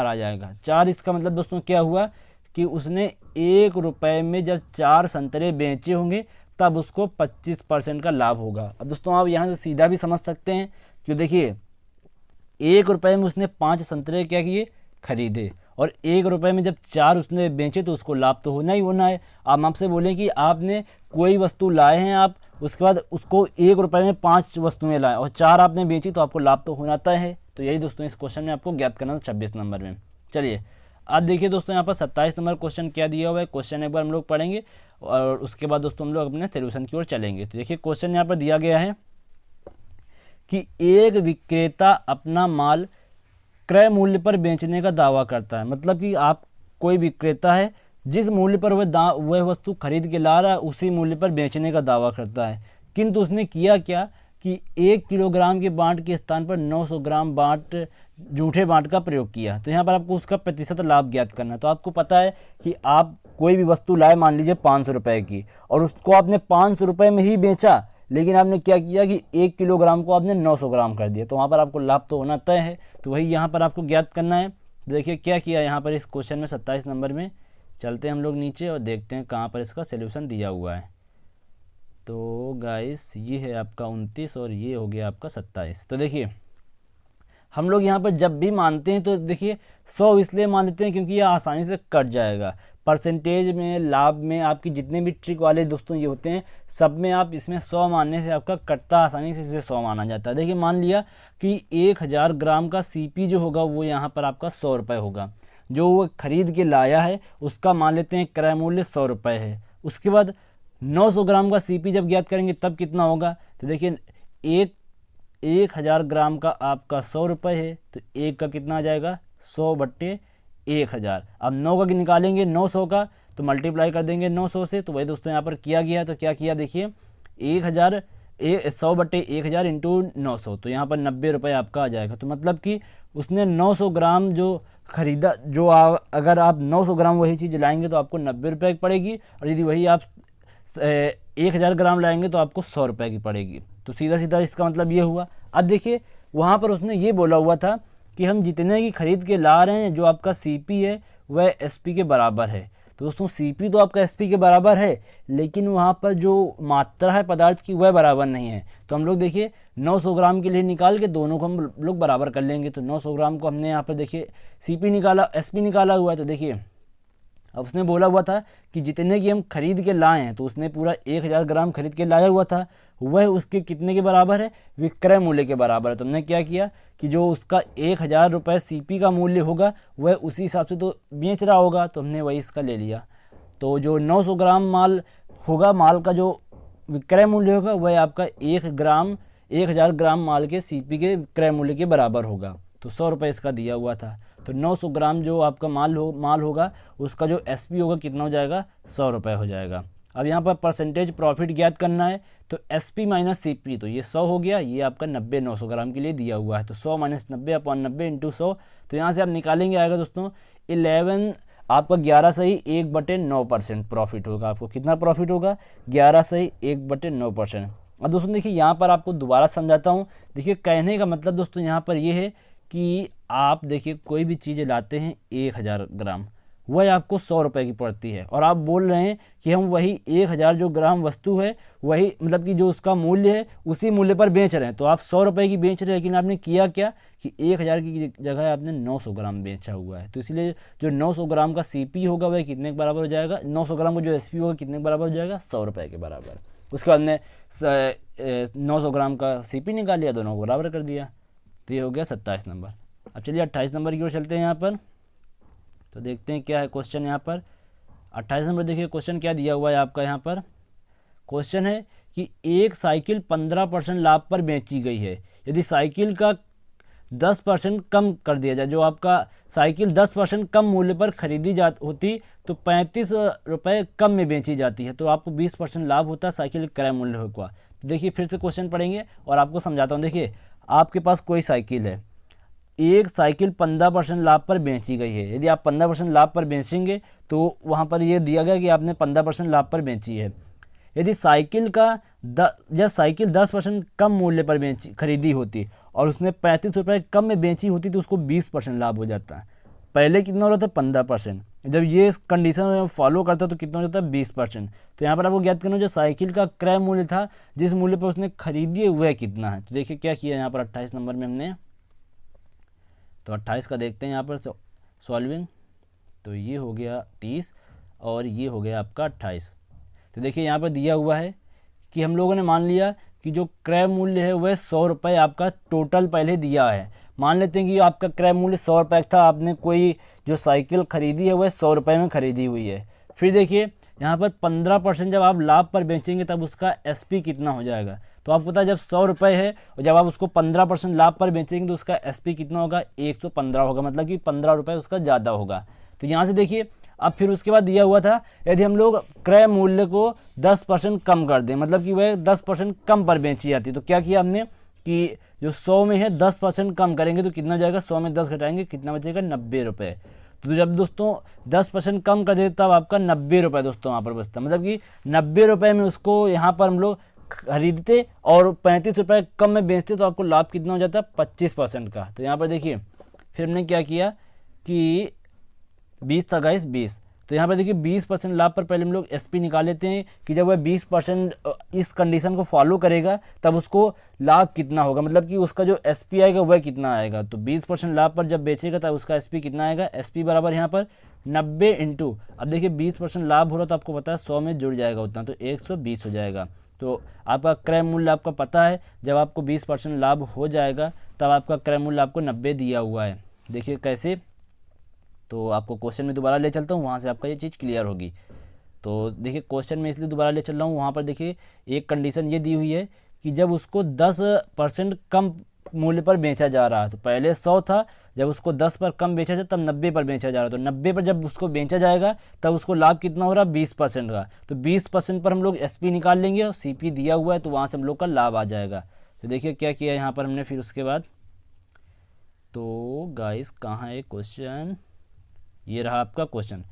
आ जाएगा 4। इसका मतलब दोस्तों क्या हुआ कि उसने 1 रुपये में जब 4 संतरे बेचे होंगे तब उसको 25% का लाभ होगा। अब दोस्तों आप यहाँ से सीधा भी समझ सकते हैं कि देखिए 1 रुपये में उसने 5 संतरे क्या किए, खरीदे, और 1 रुपये में जब 4 उसने बेचे तो उसको लाभ तो होना ही होना है। आप आपसे बोलें कि आपने कोई वस्तु लाए हैं आप, उसके बाद उसको 1 रुपये में 5 वस्तुएं लाए और 4 आपने बेची, तो आपको लाभ तो होना तय है। तो यही दोस्तों इस क्वेश्चन में आपको ज्ञात करना था 26 नंबर में। चलिए अब देखिए दोस्तों यहाँ पर 27 नंबर क्वेश्चन क्या दिया हुआ है, क्वेश्चन एक बार हम लोग पढ़ेंगे और उसके बाद दोस्तों हम लोग अपने सोल्यूशन की ओर चलेंगे। तो देखिए क्वेश्चन यहाँ पर दिया गया है कि एक विक्रेता अपना माल क्रय मूल्य पर बेचने का दावा करता है। मतलब कि आप कोई विक्रेता है, जिस मूल्य पर वह वस्तु खरीद के ला रहा है उसी मूल्य पर बेचने का दावा करता है, किंतु उसने किया क्या कि 1 किलोग्राम के बांट के स्थान पर 900 ग्राम झूठे बांट का प्रयोग किया। तो यहाँ पर आपको उसका प्रतिशत लाभ ज्ञात करना है। तो आपको पता है कि आप कोई भी वस्तु लाए, मान लीजिए 500 रुपये की, और उसको आपने 500 रुपये में ही बेचा, लेकिन आपने क्या किया कि 1 किलोग्राम को आपने 900 ग्राम कर दिया, तो वहाँ पर आपको लाभ तो होना तय है। तो वही यहाँ पर आपको ज्ञात करना है। देखिए क्या किया यहाँ पर इस क्वेश्चन में 27 नंबर में, चलते हैं हम लोग नीचे और देखते हैं कहाँ पर इसका सोल्यूशन दिया हुआ है। तो गाइस ये है आपका 29 और ये हो गया आपका 27। तो देखिए हम लोग यहाँ पर जब भी मानते हैं तो देखिए 100 इसलिए मान लेते हैं क्योंकि ये आसानी से कट जाएगा। परसेंटेज में, लाभ में, आपकी जितने भी ट्रिक वाले दोस्तों ये होते हैं, सब में आप इसमें 100 मानने से आपका कटता आसानी से, इसलिए 100 माना जाता है। देखिए मान लिया कि 1000 ग्राम का सीपी जो होगा वो यहाँ पर आपका 100 रुपये होगा, जो वो खरीद के लाया है उसका मान लेते हैं क्रय मूल्य 100 रुपये है। उसके बाद 900 ग्राम का सीपी जब ज्ञात करेंगे तब कितना होगा, तो देखिए 1000 ग्राम का आपका 100 रुपये है, तो एक का कितना आ जाएगा 100/1000। अब 9 का निकालेंगे 900 का, तो मल्टीप्लाई कर देंगे 900 से। तो वही दोस्तों यहाँ पर किया गया। तो क्या किया देखिए 100/1000 इंटू 900, तो यहाँ पर 90 रुपये आपका आ जाएगा। तो मतलब कि उसने 900 ग्राम जो खरीदा, जो अगर आप 900 ग्राम वही चीज़ लाएंगे तो आपको 90 रुपये की पड़ेगी, और यदि वही आप 1000 ग्राम लाएंगे तो आपको 100 रुपये की पड़ेगी। तो सीधा सीधा इसका मतलब ये हुआ। अब देखिए वहाँ पर उसने ये बोला हुआ था कि हम जितने की खरीद के ला रहे हैं, जो आपका सीपी है वह एसपी के बराबर है। तो दोस्तों सीपी तो आपका एसपी के बराबर है, लेकिन वहाँ पर जो मात्रा है पदार्थ की वह बराबर नहीं है। तो हम लोग देखिए 900 ग्राम के लिए निकाल के दोनों को हम लोग बराबर कर लेंगे। तो 900 ग्राम को हमने यहाँ पर देखिए सीपी निकाला, एसपी निकाला हुआ है। तो देखिए अब उसने बोला हुआ था कि जितने की हम खरीद के लाए हैं, तो उसने पूरा 1000 ग्राम खरीद के लाया हुआ था, वह उसके कितने के बराबर है, विक्रय मूल्य के बराबर है। तो हमने क्या किया कि जो उसका 1000 रुपये सीपी का मूल्य होगा वह उसी हिसाब से तो बेच रहा होगा, तो हमने वही इसका ले लिया। तो जो 900 ग्राम माल होगा, माल का जो विक्रय मूल्य होगा वह आपका 1000 ग्राम माल के सीपी के विक्रय मूल्य के बराबर होगा। तो 100 रुपये इसका दिया हुआ था। तो 900 ग्राम जो आपका माल होगा उसका जो एसपी होगा कितना हो जाएगा 100 रुपये हो जाएगा। अब यहाँ पर परसेंटेज प्रॉफिट ज्ञात करना है, तो एसपी माइनस सीपी, तो ये 100 हो गया, ये आपका 90 900 ग्राम के लिए दिया हुआ है। तो 100 माइनस 90/90 इंटू 100, तो यहाँ से आप निकालेंगे आएगा दोस्तों 11, आपका 11 सही 1/9% प्रॉफिट होगा। आपको कितना प्रॉफिट होगा 11 सही 1/9%। अब दोस्तों देखिए यहाँ पर आपको दोबारा समझाता हूँ। देखिए कहने का मतलब दोस्तों यहाँ पर ये है कि आप देखिए कोई भी चीज़ें लाते हैं 1000 ग्राम, वह आपको 100 रुपये की पड़ती है, और आप बोल रहे हैं कि हम वही 1000 जो ग्राम वस्तु है वही मतलब कि जो उसका मूल्य है उसी मूल्य पर बेच रहे हैं। तो आप 100 रुपये की बेच रहे हैं, लेकिन आपने किया क्या कि 1000 की जगह आपने 900 ग्राम बेचा हुआ है। तो इसलिए जो 900 ग्राम का सीपी होगा वह कितने के बराबर हो जाएगा, 900 ग्राम का जो एसपी होगा कितने के बराबर हो जाएगा 100 रुपये के बराबर। उसके बाद ने 900 ग्राम का सीपी निकाल लिया, दोनों को बराबर कर दिया। तो ये हो गया 27 नंबर। अब चलिए 28 नंबर की ओर चलते हैं यहाँ पर। तो देखते हैं क्या है क्वेश्चन यहाँ पर। 28 नंबर देखिए क्वेश्चन क्या दिया हुआ है आपका। यहाँ पर क्वेश्चन है कि एक साइकिल 15% लाभ पर बेची गई है। यदि साइकिल का 10% कम कर दिया जाए, जो आपका साइकिल 10% कम मूल्य पर खरीदी होती तो 35 रुपये कम में बेची जाती है, तो आपको 20% लाभ होता है साइकिल क्रय मूल्य का। देखिए फिर से क्वेश्चन पढ़ेंगे और आपको समझाता हूँ। देखिए आपके पास कोई साइकिल है, एक साइकिल 15% लाभ पर बेची गई है। यदि आप 15% लाभ पर बेचेंगे तो वहाँ पर ये दिया गया कि आपने 15% लाभ पर बेची है। यदि साइकिल का साइकिल 10% कम मूल्य पर खरीदी होती और उसने 35 रुपये कम में बेची होती तो उसको 20% लाभ हो जाता है। पहले कितना हो रहा था 15%, जब ये कंडीशन फॉलो करता तो कितना हो जाता है 20%। तो यहाँ पर आपको ज्ञात करना जो साइकिल का क्रय मूल्य था, जिस मूल्य पर उसने खरीदी है वह कितना है। तो देखिए क्या किया यहाँ पर 28 नंबर में हमने। तो 28 का देखते हैं यहाँ पर सॉल्विंग। तो ये हो गया 30 और ये हो गया आपका 28। तो देखिए यहाँ पर दिया हुआ है कि हम लोगों ने मान लिया कि जो क्रय मूल्य है वह 100 रुपये आपका टोटल पहले दिया है। मान लेते हैं कि आपका क्रय मूल्य 100 रुपये था, आपने कोई जो साइकिल खरीदी है वह 100 रुपये में खरीदी हुई है। फिर देखिए यहाँ पर 15% जब आप लाभ पर बेचेंगे तब उसका एसपी कितना हो जाएगा। तो आपको पता है जब 100 रुपये है और जब आप उसको 15% लाभ पर बेचेंगे तो उसका एसपी कितना होगा 115 होगा, मतलब कि 15 रुपये उसका ज़्यादा होगा। तो यहाँ से देखिए अब फिर उसके बाद दिया हुआ था यदि हम लोग क्रय मूल्य को 10% कम कर दें, मतलब कि वह 10% कम पर बेची जाती, तो क्या किया हमने कि जो 100 में है 10% कम करेंगे तो कितना जाएगा, 100 में 10 घटाएंगे कितना बचेगा 90 रुपये। तो जब दोस्तों 10% कम कर देते तब आपका 90 रुपये दोस्तों वहाँ पर बचता, मतलब कि 90 रुपये में उसको यहाँ पर हम लोग खरीदते और 35 रुपये कम में बेचते तो आपको लाभ कितना हो जाता है 25% का। तो यहाँ पर देखिए फिर हमने क्या किया कि 20 था गाइस 20, तो यहाँ पर देखिए 20% लाभ पर पहले हम लोग एसपी निकाल लेते हैं कि जब वह 20% इस कंडीशन को फॉलो करेगा तब उसको लाभ कितना होगा, मतलब कि उसका जो एसपी आएगा वह कितना आएगा। तो 20% लाभ पर जब बेचेगा तब उसका एसपी कितना आएगा, एसपी बराबर यहाँ पर 90 इंटू, अब देखिए 20% लाभ हो रहा तो आपको पता है 100 में जुड़ जाएगा उतना, तो 120 हो जाएगा। तो आपका क्रय मूल्य आपका पता है, जब आपको 20% लाभ हो जाएगा तब आपका क्रय मूल्य आपको 90 दिया हुआ है। देखिए कैसे, तो आपको क्वेश्चन में दोबारा ले चलता हूँ, वहाँ से आपका ये चीज़ क्लियर होगी। तो देखिए क्वेश्चन में इसलिए दोबारा ले चल रहा हूँ, वहाँ पर देखिए एक कंडीशन ये दी हुई है कि जब उसको 10% कम मूल्य पर बेचा जा रहा है। तो पहले 100 था, जब उसको 10 पर कम बेचा जाए तब 90 पर बेचा जा रहा है। तो 90 पर जब उसको बेचा जाएगा तब उसको लाभ कितना हो रहा है, 20% का। तो 20% पर हम लोग एसपी निकाल लेंगे और सीपी दिया हुआ है तो वहाँ से हम लोग का लाभ आ जाएगा। तो देखिए क्या किया यहाँ पर हमने। फिर उसके बाद तो गाइस कहाँ है क्वेश्चन, ये रहा आपका क्वेश्चन।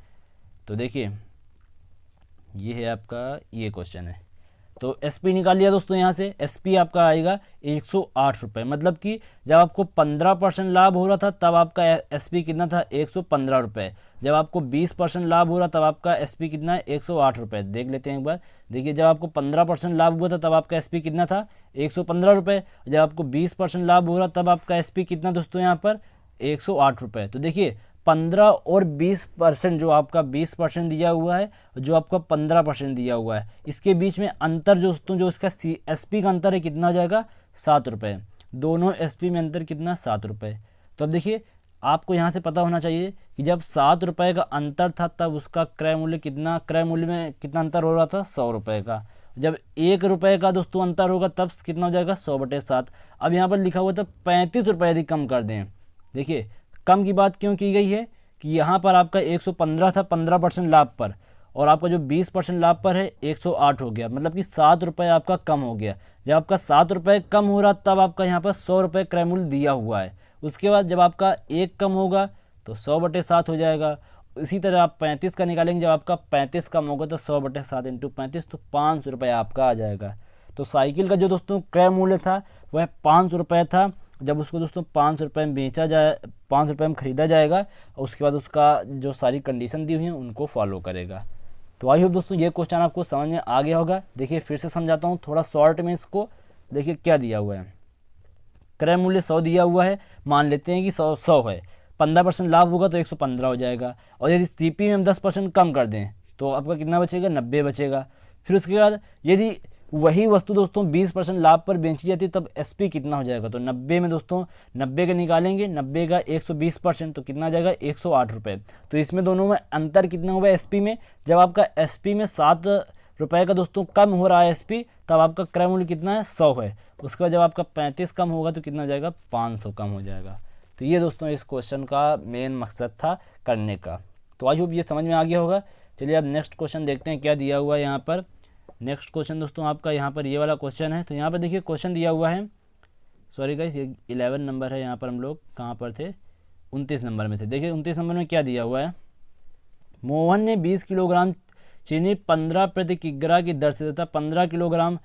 तो देखिए ये है आपका, ये क्वेश्चन है। तो एसपी निकाल लिया दोस्तों। यहाँ से एसपी आपका आएगा 108 रुपये। मतलब कि जब आपको 15% लाभ हो रहा था तब आपका एसपी कितना था, 115 रुपये। जब आपको 20% लाभ हो रहा तब आपका एसपी कितना है, 108 रुपये। देख लेते हैं एक बार। देखिए जब आपको 15% लाभ हुआ था तब आपका एसपी कितना था, 115 रुपये। जब आपको 20% लाभ हो रहा तब आपका एसपी कितना दोस्तों यहाँ पर, 108 रुपये। तो देखिए 15 और 20%, जो आपका 20% दिया हुआ है जो आपका 15% दिया हुआ है, इसके बीच में अंतर जो दोस्तों, जो इसका एसपी का अंतर है कितना हो जाएगा, 7 रुपये। दोनों एसपी में अंतर कितना, 7 रुपये। तो अब देखिए आपको यहाँ से पता होना चाहिए कि जब 7 रुपये का अंतर था तब उसका क्रय मूल्य कितना, क्रय मूल्य में कितना अंतर हो रहा था, 100 रुपये का। जब 1 रुपये का दोस्तों अंतर होगा तब कितना हो जाएगा, 100/7। अब यहाँ पर लिखा हुआ था 35 रुपये यदि कम कर दें। देखिए कम की बात क्यों की गई है कि यहाँ पर आपका 115 था 15% लाभ पर, और आपका जो 20% लाभ पर है 108 हो गया। मतलब कि 7 रुपये आपका कम हो गया। जब आपका 7 रुपये कम हो रहा तब आपका यहाँ पर 100 रुपये क्रय मूल्य दिया हुआ है। उसके बाद जब आपका 1 कम होगा तो 100/7 हो जाएगा। इसी तरह आप 35 का निकालेंगे, जब आपका 35 कम होगा तो 100/7 × 35, तो 500 रुपये आपका आ जाएगा। तो साइकिल का जो दोस्तों क्रय मूल्य था वह 500 रुपये था। जब उसको दोस्तों 500 रुपये में बेचा जाए, 500 रुपये में ख़रीदा जाएगा, और उसके बाद उसका जो सारी कंडीशन दी हुई हैं उनको फॉलो करेगा। तो आई होप दोस्तों ये क्वेश्चन आपको समझ में आ गया होगा। देखिए फिर से समझाता हूँ थोड़ा शॉर्ट में इसको। देखिए क्या दिया हुआ है, क्रय मूल्य 100 दिया हुआ है, मान लेते हैं कि 100 है, 15% लाभ होगा तो 115 हो जाएगा। और यदि सीपी में हम 10% कम कर दें तो आपका कितना बचेगा, 90 बचेगा। फिर उसके बाद यदि वही वस्तु दोस्तों 20% लाभ पर बेची जाती है तब एसपी कितना हो जाएगा, तो 90 में दोस्तों 90 का निकालेंगे, 90 का 120% तो कितना आ जाएगा, 108 रुपये। तो इसमें दोनों में अंतर कितना हुआ एसपी में, जब आपका एसपी में 7 रुपये का दोस्तों कम हो रहा है एसपी, तब आपका क्रय मूल्य कितना है, 100 है। उसके बाद जब आपका 35 कम होगा तो कितना हो जाएगा, 500 कम हो जाएगा। तो ये दोस्तों इस क्वेश्चन का मेन मकसद था करने का। तो आई होप ये समझ में आ गया होगा। चलिए अब नेक्स्ट क्वेश्चन देखते हैं क्या दिया हुआ है यहाँ पर। नेक्स्ट क्वेश्चन दोस्तों आपका यहाँ पर ये वाला क्वेश्चन है। तो यहाँ पर देखिए क्वेश्चन दिया हुआ है, सॉरी गाइस ये 11 नंबर है। यहाँ पर हम लोग कहाँ पर थे, 29 नंबर में थे। देखिए 29 नंबर में क्या दिया हुआ है, मोहन ने 20 किलोग्राम चीनी 15 प्रति किग्रा की दर से तथा 15 किलोग्राम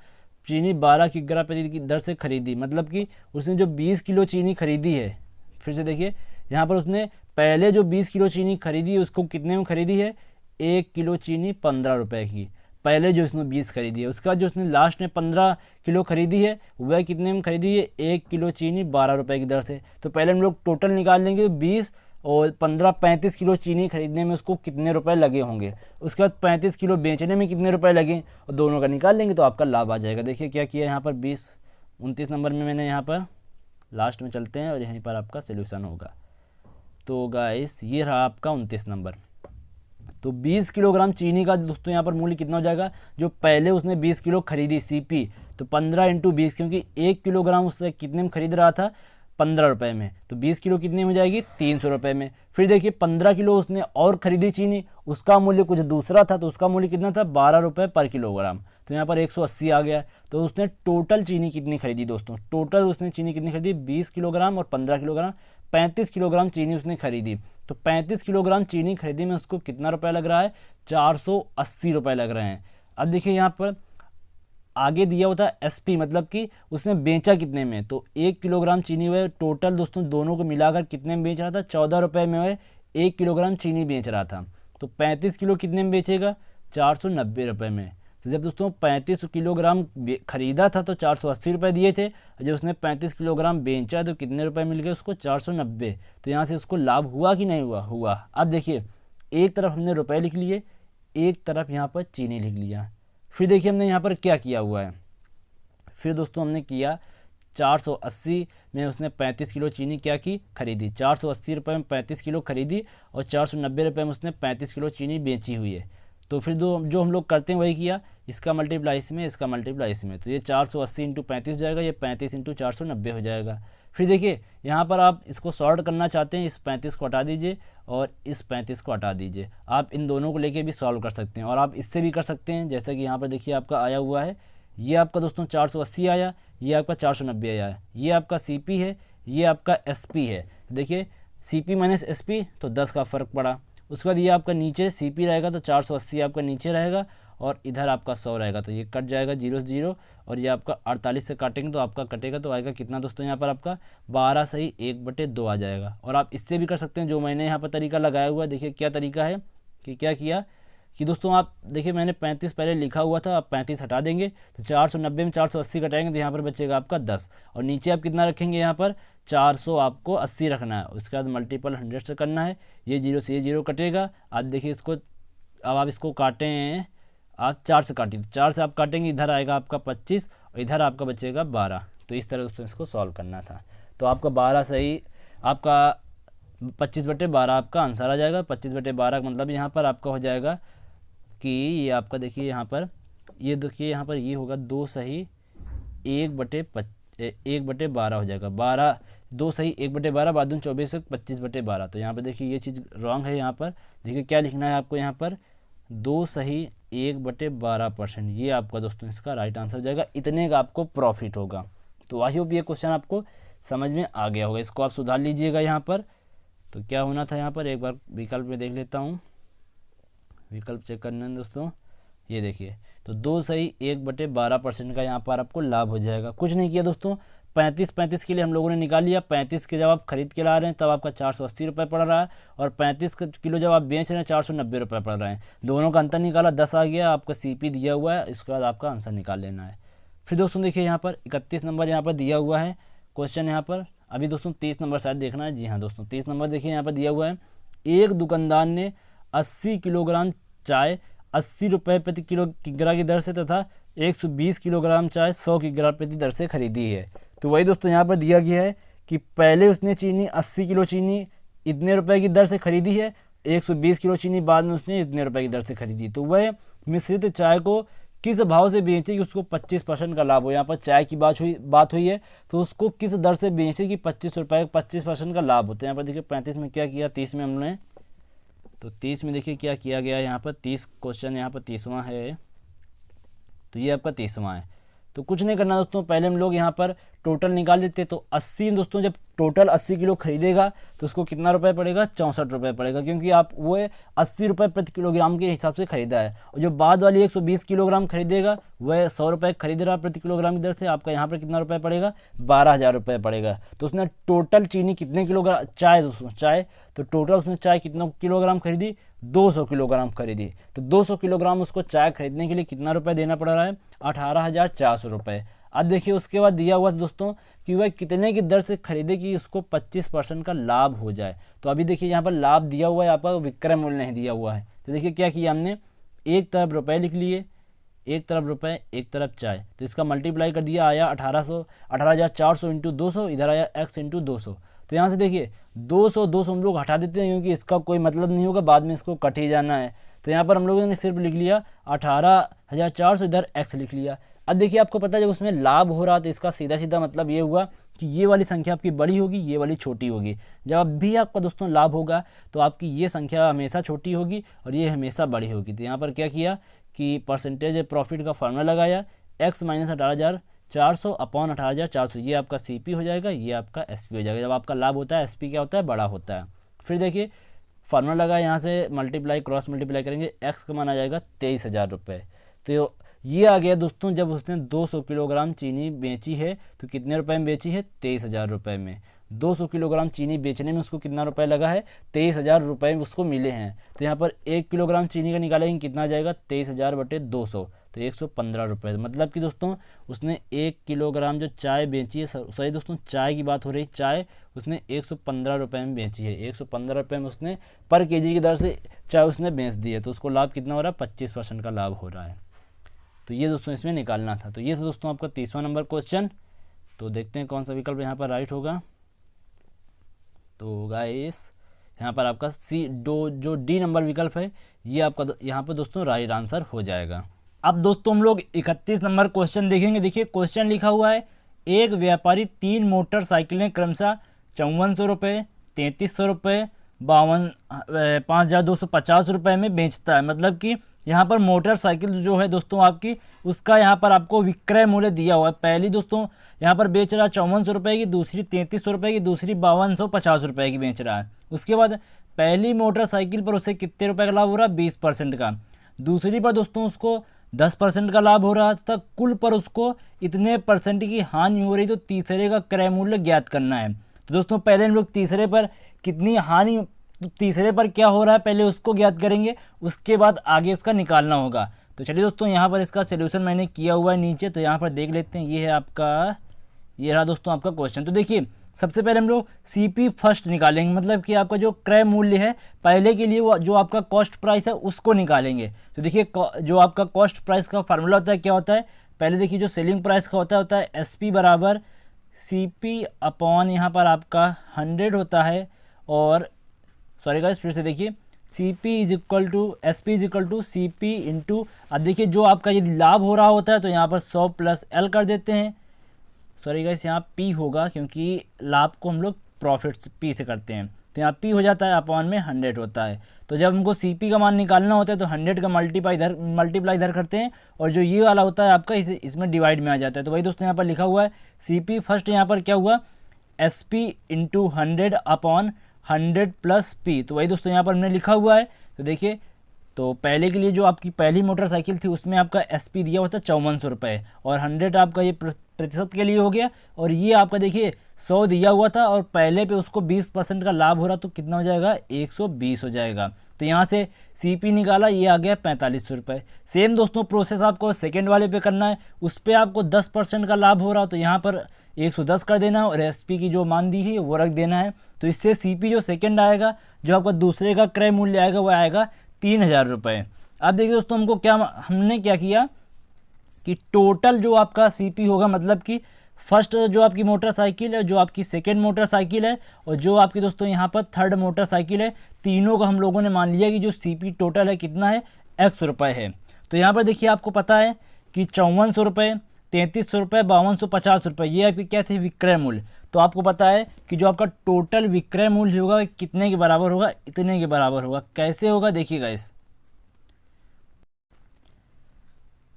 चीनी 12 किग्रा प्रति की दर से खरीदी। मतलब कि उसने जो 20 किलो चीनी खरीदी है, फिर से देखिए यहाँ पर उसने पहले जो 20 किलो चीनी खरीदी है उसको कितने में खरीदी है, 1 किलो चीनी 15 रुपये की, पहले जो उसने 20 खरीदी है। उसके बाद जो उसने लास्ट में 15 किलो खरीदी है वह कितने में खरीदी है, 1 किलो चीनी 12 रुपये की दर से। तो पहले हम लोग टोटल निकाल लेंगे, 20 और 15 35 किलो चीनी खरीदने में उसको कितने रुपए लगे होंगे, उसके बाद 35 किलो बेचने में कितने रुपए लगे, और दोनों का निकाल लेंगे तो आपका लाभ आ जाएगा। देखिए क्या किया यहाँ पर 29 नंबर में मैंने यहाँ पर लास्ट में चलते हैं और यहीं पर आपका सोल्यूशन होगा। तो गाइस ये रहा आपका 29 नंबर। तो 20 किलोग्राम चीनी का दोस्तों यहाँ पर मूल्य कितना हो जाएगा, जो पहले उसने 20 किलो खरीदी सीपी, तो 15 × 20, क्योंकि 1 किलोग्राम उससे कितने में खरीद रहा था, 15 रुपये में, तो 20 किलो कितने में हो जाएगी, 300 रुपये में। फिर देखिए 15 किलो उसने और खरीदी चीनी, उसका मूल्य कुछ दूसरा था, तो उसका मूल्य कितना था, 12 रुपये पर किलोग्राम। तो यहाँ पर 180 आ गया। तो उसने टोटल चीनी कितनी खरीदी दोस्तों, टोटल उसने चीनी कितनी खरीदी, 20 किलोग्राम और 15 किलोग्राम, 35 किलोग्राम चीनी उसने खरीदी। तो 35 किलोग्राम चीनी खरीदी में उसको कितना रुपया लग रहा है, 480 रुपये लग रहे हैं। अब देखिए यहाँ पर आगे दिया होता है एसपी, मतलब कि उसने बेचा कितने में, तो 1 किलोग्राम चीनी वह टोटल दोस्तों दोनों को मिलाकर कितने में बेच रहा था, 14 रुपये में वह 1 किलोग्राम चीनी बेच रहा था। तो 35 किलो कितने में बेचेगा, 490 रुपये में। तो जब दोस्तों 35 किलोग्राम खरीदा था तो 480 रुपये दिए थे, जब उसने 35 किलोग्राम बेचा तो कितने रुपए मिल गए उसको, 490। तो यहाँ से उसको लाभ हुआ कि नहीं हुआ, हुआ। अब देखिए एक तरफ हमने रुपए लिख लिए, एक तरफ यहाँ पर चीनी लिख लिया। फिर देखिए हमने यहाँ पर क्या किया हुआ है, फिर दोस्तों हमने किया 480 में उसने 35 किलो चीनी क्या की, खरीदी। 480 रुपये में 35 किलो खरीदी और 490 रुपये में उसने 35 किलो चीनी बेची हुई है। तो फिर जो हम लोग करते हैं वही किया इसका मल्टीप्लाई इसमें, इसका मल्टीप्लाई इसमें, तो ये 480 इंटू 35 हो जाएगा, ये 35 इंटू 490 हो जाएगा। फिर देखिए यहाँ पर आप इसको सॉर्ट करना चाहते हैं, इस 35 को हटा दीजिए और इस 35 को हटा दीजिए। आप इन दोनों को लेके भी सॉल्व कर सकते हैं और आप इससे भी कर सकते हैं, जैसे कि यहाँ पर देखिए आपका आया हुआ है, ये आपका दोस्तों 480 आया, ये आपका 490 आया, ये आपका CP है, ये आपका SP है। देखिए CP माइनस SP तो 10 का फ़र्क पड़ा। उसके बाद ये आपका नीचे CP रहेगा तो 480 आपका नीचे रहेगा और इधर आपका 100 रहेगा, तो ये कट जाएगा 0 से 0 और ये आपका 48 से काटेंगे तो आपका कटेगा, तो आएगा कितना दोस्तों यहाँ पर आपका 12 सही 1/2 आ जाएगा। और आप इससे भी कर सकते हैं, जो मैंने यहाँ पर तरीका लगाया हुआ है। देखिए क्या तरीका है कि क्या किया कि दोस्तों आप देखिए मैंने 35 पहले लिखा हुआ था, आप 35 हटा देंगे तो 490 में 480 घटाएंगे तो यहाँ पर बचेगा आपका 10 और नीचे आप कितना रखेंगे, यहाँ पर 400 आपको 80 रखना है। उसके बाद मल्टीपल 100 से करना है, ये 0 से ये 0 कटेगा। आप देखिए इसको, अब आप इसको काटें, आप 4 से काटिए, 4 से आप काटेंगे इधर आएगा आपका 25 और इधर आपका बचेगा 12। तो इस तरह दोस्तों इसको सॉल्व करना था। तो आपका 12 सही, आपका 25/12 आपका आंसर आ जाएगा। 25/12 का मतलब यहाँ पर आपका हो जाएगा कि ये आपका देखिए यहाँ पर, ये देखिए यहाँ पर ये होगा 2 सही 1/12 हो जाएगा। 12 2 सही 1/12, बाद में 24 से 25/12। तो यहाँ पर देखिए ये चीज़ रॉन्ग है। यहाँ पर देखिए क्या लिखना है आपको, यहाँ पर 2 सही 1/12%, ये आपका दोस्तों इसका राइट आंसर हो जाएगा। इतने का आपको प्रॉफिट होगा। तो आई होप ये क्वेश्चन आपको समझ में आ गया होगा, इसको आप सुधार लीजिएगा। यहाँ पर तो क्या होना था, यहाँ पर एक बार विकल्प में देख लेता हूँ, विकल्प चेक करना है दोस्तों। ये देखिए तो 2 सही 1/12% का यहाँ पर आपको लाभ हो जाएगा। कुछ नहीं किया दोस्तों, 35 के लिए हम लोगों ने निकाल लिया। 35 के जब आप खरीद के ला रहे हैं तब आपका 480 रुपये पड़ रहा है और 35 किलो जब आप बेच रहे हैं 490 रुपये पड़ रहे हैं। दोनों का अंतर निकाला, 10 आ गया, आपका CP दिया हुआ है। इसके बाद आपका आंसर निकाल लेना है। फिर दोस्तों देखिए यहाँ पर 31 नंबर यहाँ पर दिया हुआ है क्वेश्चन। यहाँ पर अभी दोस्तों 30 नंबर शायद देखना है। जी हाँ दोस्तों 30 नंबर देखिए यहाँ पर दिया हुआ है, एक दुकानदार ने 80 किलोग्राम चाय 80 रुपये प्रति किग्रा की दर से तथा 120 किलोग्राम चाय 100 किग्रा प्रति दर से खरीदी है। तो वही दोस्तों यहाँ पर दिया गया है कि पहले उसने चीनी 80 किलो चीनी इतने रुपए की दर से खरीदी है, 120 किलो चीनी बाद में उसने इतने रुपए की दर से खरीदी। तो वह मिश्रित चाय को किस भाव से बेचे कि उसको 25% का लाभ हो। यहाँ पर चाय की बात हुई है तो उसको किस दर से बेचे कि 25 रुपये 25% का लाभ होता है। यहाँ पर देखिए 35 में क्या किया, 30 में हमने, तो 30 में देखिए क्या किया गया। यहाँ पर 30 क्वेश्चन यहाँ पर 30वां है, तो ये आपका 30वां है। तो कुछ नहीं करना दोस्तों, पहले हम लोग यहाँ पर टोटल निकाल लेते। तो 80 दोस्तों जब टोटल 80 किलो खरीदेगा तो उसको कितना रुपए पड़ेगा, 64 रुपये पड़ेगा, क्योंकि आप वो 80 रुपये प्रति किलोग्राम के हिसाब से खरीदा है। और जो बाद वाली 120 किलोग्राम खरीदेगा वह 100 रुपये खरीद रहा प्रति किलोग्राम की दर से, आपका यहाँ पर कितना रुपये पड़ेगा, 12,000 रुपये पड़ेगा। तो उसने टोटल चीनी कितने किलोग्राम चाय दोस्तों, चाय तो टोटल उसने चाय कितना किलोग्राम खरीदी, 200 किलोग्राम खरीदी। तो 200 किलोग्राम उसको चाय खरीदने के लिए कितना रुपये देना पड़ रहा है, 18,400 रुपये। अब देखिए उसके बाद दिया हुआ दोस्तों कि वह कितने की दर से खरीदे कि उसको 25% का लाभ हो जाए। तो अभी देखिए यहाँ पर लाभ दिया हुआ है, आपका विक्रय मूल्य नहीं दिया हुआ है। तो देखिए क्या किया हमने, एक तरफ रुपए लिख लिए, एक तरफ रुपए एक तरफ चाय, तो इसका मल्टीप्लाई कर दिया, आया 18,400 इंटू 200, इधर आया x इंटू 200। तो यहाँ से देखिए 200 हम लोग हटा देते हैं क्योंकि इसका कोई मतलब नहीं होगा, बाद में इसको कट ही जाना है। तो यहाँ पर हम लोगों ने सिर्फ लिख लिया 18,400, इधर x लिख लिया। अब देखिए आपको पता है जब उसमें लाभ हो रहा तो इसका सीधा सीधा मतलब ये हुआ कि ये वाली संख्या आपकी बड़ी होगी, ये वाली छोटी होगी। जब भी आपका दोस्तों लाभ होगा तो आपकी ये संख्या हमेशा छोटी होगी और ये हमेशा बड़ी होगी। तो यहाँ पर क्या किया कि परसेंटेज प्रॉफिट का फार्मूला लगाया, x माइनस 18,400 अपॉन 18,400, ये आपका CP हो जाएगा, ये आपका SP हो जाएगा। जब आपका लाभ होता है SP क्या होता है, बड़ा होता है। फिर देखिए फार्मूला लगा, यहाँ से मल्टीप्लाई क्रॉस मल्टीप्लाई करेंगे, x का मान आ जाएगा 23,000 रुपये। तो ये आ गया दोस्तों, जब उसने 200 किलोग्राम चीनी बेची है तो कितने रुपए में बेची है, 23,000 रुपये में। 200 किलोग्राम चीनी बेचने में उसको कितना रुपए लगा है, 23,000 रुपये उसको मिले हैं। तो यहाँ पर 1 किलोग्राम चीनी का निकालेंगे कितना आ जाएगा, 23,000 बटे 200, तो 115 रुपये। मतलब कि दोस्तों उसने 1 किलोग्राम जो चाय बेची है, सही दोस्तों चाय की बात हो रही, चाय उसने 115 रुपये में बेची है। 115 रुपये में उसने पर केजी की दर से चाय उसने बेच दी है। तो उसको लाभ कितना हो रहा है, 25% का लाभ हो रहा है। तो ये दोस्तों इसमें निकालना था। तो ये था दोस्तों आपका 30वां नंबर क्वेश्चन। तो देखते हैं कौन सा विकल्प यहाँ पर राइट होगा। तो गाइस यहाँ पर आपका जो D नंबर विकल्प है ये आपका यहाँ पर दोस्तों राइट आंसर हो जाएगा। अब दोस्तों हम लोग 31 नंबर क्वेश्चन देखेंगे। देखिए क्वेश्चन लिखा हुआ है, एक व्यापारी 3 मोटरसाइकिलें क्रमशः 5400 रुपये, 3300 रुपये, 5250 रुपये में बेचता है। मतलब कि यहाँ पर मोटरसाइकिल जो है दोस्तों आपकी, उसका यहाँ पर आपको विक्रय मूल्य दिया हुआ है। पहली दोस्तों यहाँ पर बेच रहा है 5400 रुपये की, दूसरी 3300 रुपये की, दूसरी 5250 रुपये की बेच रहा है। उसके बाद पहली मोटरसाइकिल पर उसे कितने रुपए का लाभ हो रहा है? 20% का। दूसरी पर दोस्तों उसको 10% का लाभ हो रहा था। कुल पर उसको इतने परसेंट की हानि हो रही, तो तीसरे का क्रय मूल्य ज्ञात करना है। तो दोस्तों पहले हम लोग तीसरे पर कितनी हानि, तीसरे पर क्या हो रहा है पहले उसको ज्ञात करेंगे, उसके बाद आगे इसका निकालना होगा। तो चलिए दोस्तों यहाँ पर इसका सोल्यूशन मैंने किया हुआ है नीचे, तो यहाँ पर देख लेते हैं। ये है आपका, ये रहा दोस्तों आपका क्वेश्चन। तो देखिए सबसे पहले हम लोग सीपी फर्स्ट निकालेंगे, मतलब कि आपका जो क्रय मूल्य है पहले के लिए वो जो आपका कॉस्ट प्राइस है उसको निकालेंगे। तो देखिए जो आपका कॉस्ट प्राइस का फार्मूला होता है क्या होता है, पहले देखिए जो सेलिंग प्राइस का होता है एसपी बराबर सीपी अपॉन यहाँ पर आपका 100 होता है। और सॉरी गाइस फिर से देखिए, CP is equal to SP is equal to CP into, अब देखिए जो आपका यदि लाभ हो रहा होता है तो यहाँ पर 100 प्लस एल कर देते हैं। सॉरी गाइस यहाँ पी होगा क्योंकि लाभ को हम लोग प्रॉफिट पी से करते हैं, तो यहाँ पी हो जाता है, अपॉन में 100 होता है। तो जब हमको सीपी का मान निकालना होता है तो 100 का मल्टीप्लाई इधर करते हैं, और जो ये वाला होता है आपका इसमें डिवाइड में आ जाता है। तो वही दोस्तों यहाँ पर लिखा हुआ है सीपी फर्स्ट, यहाँ पर क्या हुआ S P into 100 upon 100 plus P. तो वही दोस्तों यहाँ पर हमने लिखा हुआ है। तो देखिए तो पहले के लिए जो आपकी पहली मोटरसाइकिल थी उसमें आपका एसपी दिया हुआ था 5400 रुपये, और 100 आपका ये प्रतिशत के लिए हो गया, और ये आपका देखिए 100 दिया हुआ था और पहले पे उसको 20% का लाभ हो रहा, तो कितना हो जाएगा 120 हो जाएगा। तो यहाँ से सीपी निकाला, ये आ गया 4500 रुपये। सेम दोस्तों प्रोसेस आपको सेकेंड वाले पे करना है, उस पर आपको 10% का लाभ हो रहा, तो यहाँ पर 110 कर देना है और एसपी की जो मान दी है वो रख देना है। तो इससे सीपी जो सेकेंड आएगा, जो आपका दूसरे का क्रय मूल्य आएगा वो आएगा 3000 रुपये। अब देखिए दोस्तों हमको हमने क्या किया कि टोटल जो आपका सीपी होगा, मतलब कि फर्स्ट जो आपकी मोटरसाइकिल है, जो आपकी सेकेंड मोटरसाइकिल है, और जो आपकी दोस्तों यहाँ पर थर्ड मोटरसाइकिल है, तीनों का हम लोगों ने मान लिया कि जो सीपी टोटल है कितना है x रुपये है। तो यहाँ पर देखिए आपको पता है कि 5400 रुपये, 3300 रुपये, 5250 रुपये, ये आपकी क्या थे विक्रय मूल्य। तो आपको पता है कि जो आपका टोटल विक्रय मूल्य होगा कितने के बराबर होगा, इतने के बराबर होगा। कैसे होगा देखिएगा इस,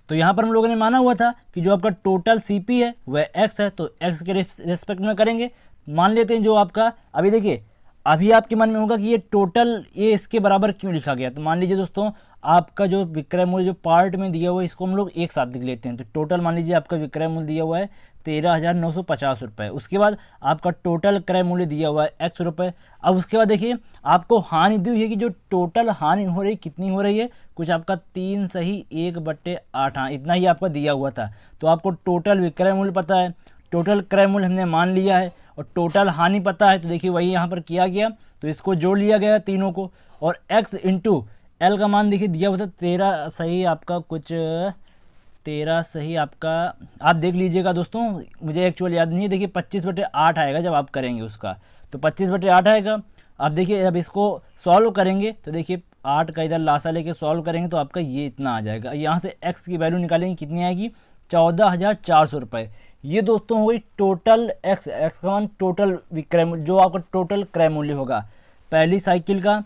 तो यहाँ पर हम लोगों ने माना हुआ था कि जो आपका टोटल सीपी है वह x है, तो x के रेस्पेक्ट में करेंगे। मान लेते हैं जो आपका, अभी देखिए अभी आपके मन में होगा कि ये टोटल ये इसके बराबर क्यों लिखा गया। तो मान लीजिए दोस्तों आपका जो विक्रय मूल्य जो पार्ट में दिया हुआ है इसको हम लोग एक साथ लिख लेते हैं। तो टोटल मान लीजिए आपका विक्रय मूल्य दिया हुआ है 13,950 रुपये। उसके बाद आपका टोटल क्रय मूल्य दिया हुआ है x रुपये। अब उसके बाद देखिए आपको हानि दी हुई है कि जो टोटल हानि हो रही कितनी हो रही है, कुछ आपका 3 सही 1/8, हाँ इतना ही आपका दिया हुआ था। तो आपको टोटल विक्रय मूल्य पता है, टोटल क्रय मूल्य हमने मान लिया है, और टोटल हानि पता है। तो देखिए वही यहाँ पर किया गया, तो इसको जोड़ लिया गया तीनों को, और x इंटू एल का मान देखिए दिया हुआ था 13 सही आपका कुछ 13 सही आपका, आप देख लीजिएगा दोस्तों, मुझे एक्चुअल याद नहीं है। देखिए 25/8 आएगा जब आप करेंगे उसका, तो 25/8 आएगा। आप देखिए जब इसको सॉल्व करेंगे तो देखिए 8 का इधर लासा लेके सॉल्व करेंगे तो आपका ये इतना आ जाएगा। यहाँ से x की वैल्यू निकालेंगे कितनी आएगी 14,400 रुपये। ये दोस्तों हो गई टोटल x का मान टोटल विक्रय मूल्य, जो आपका टोटल क्रय मूल्य होगा पहली साइकिल का।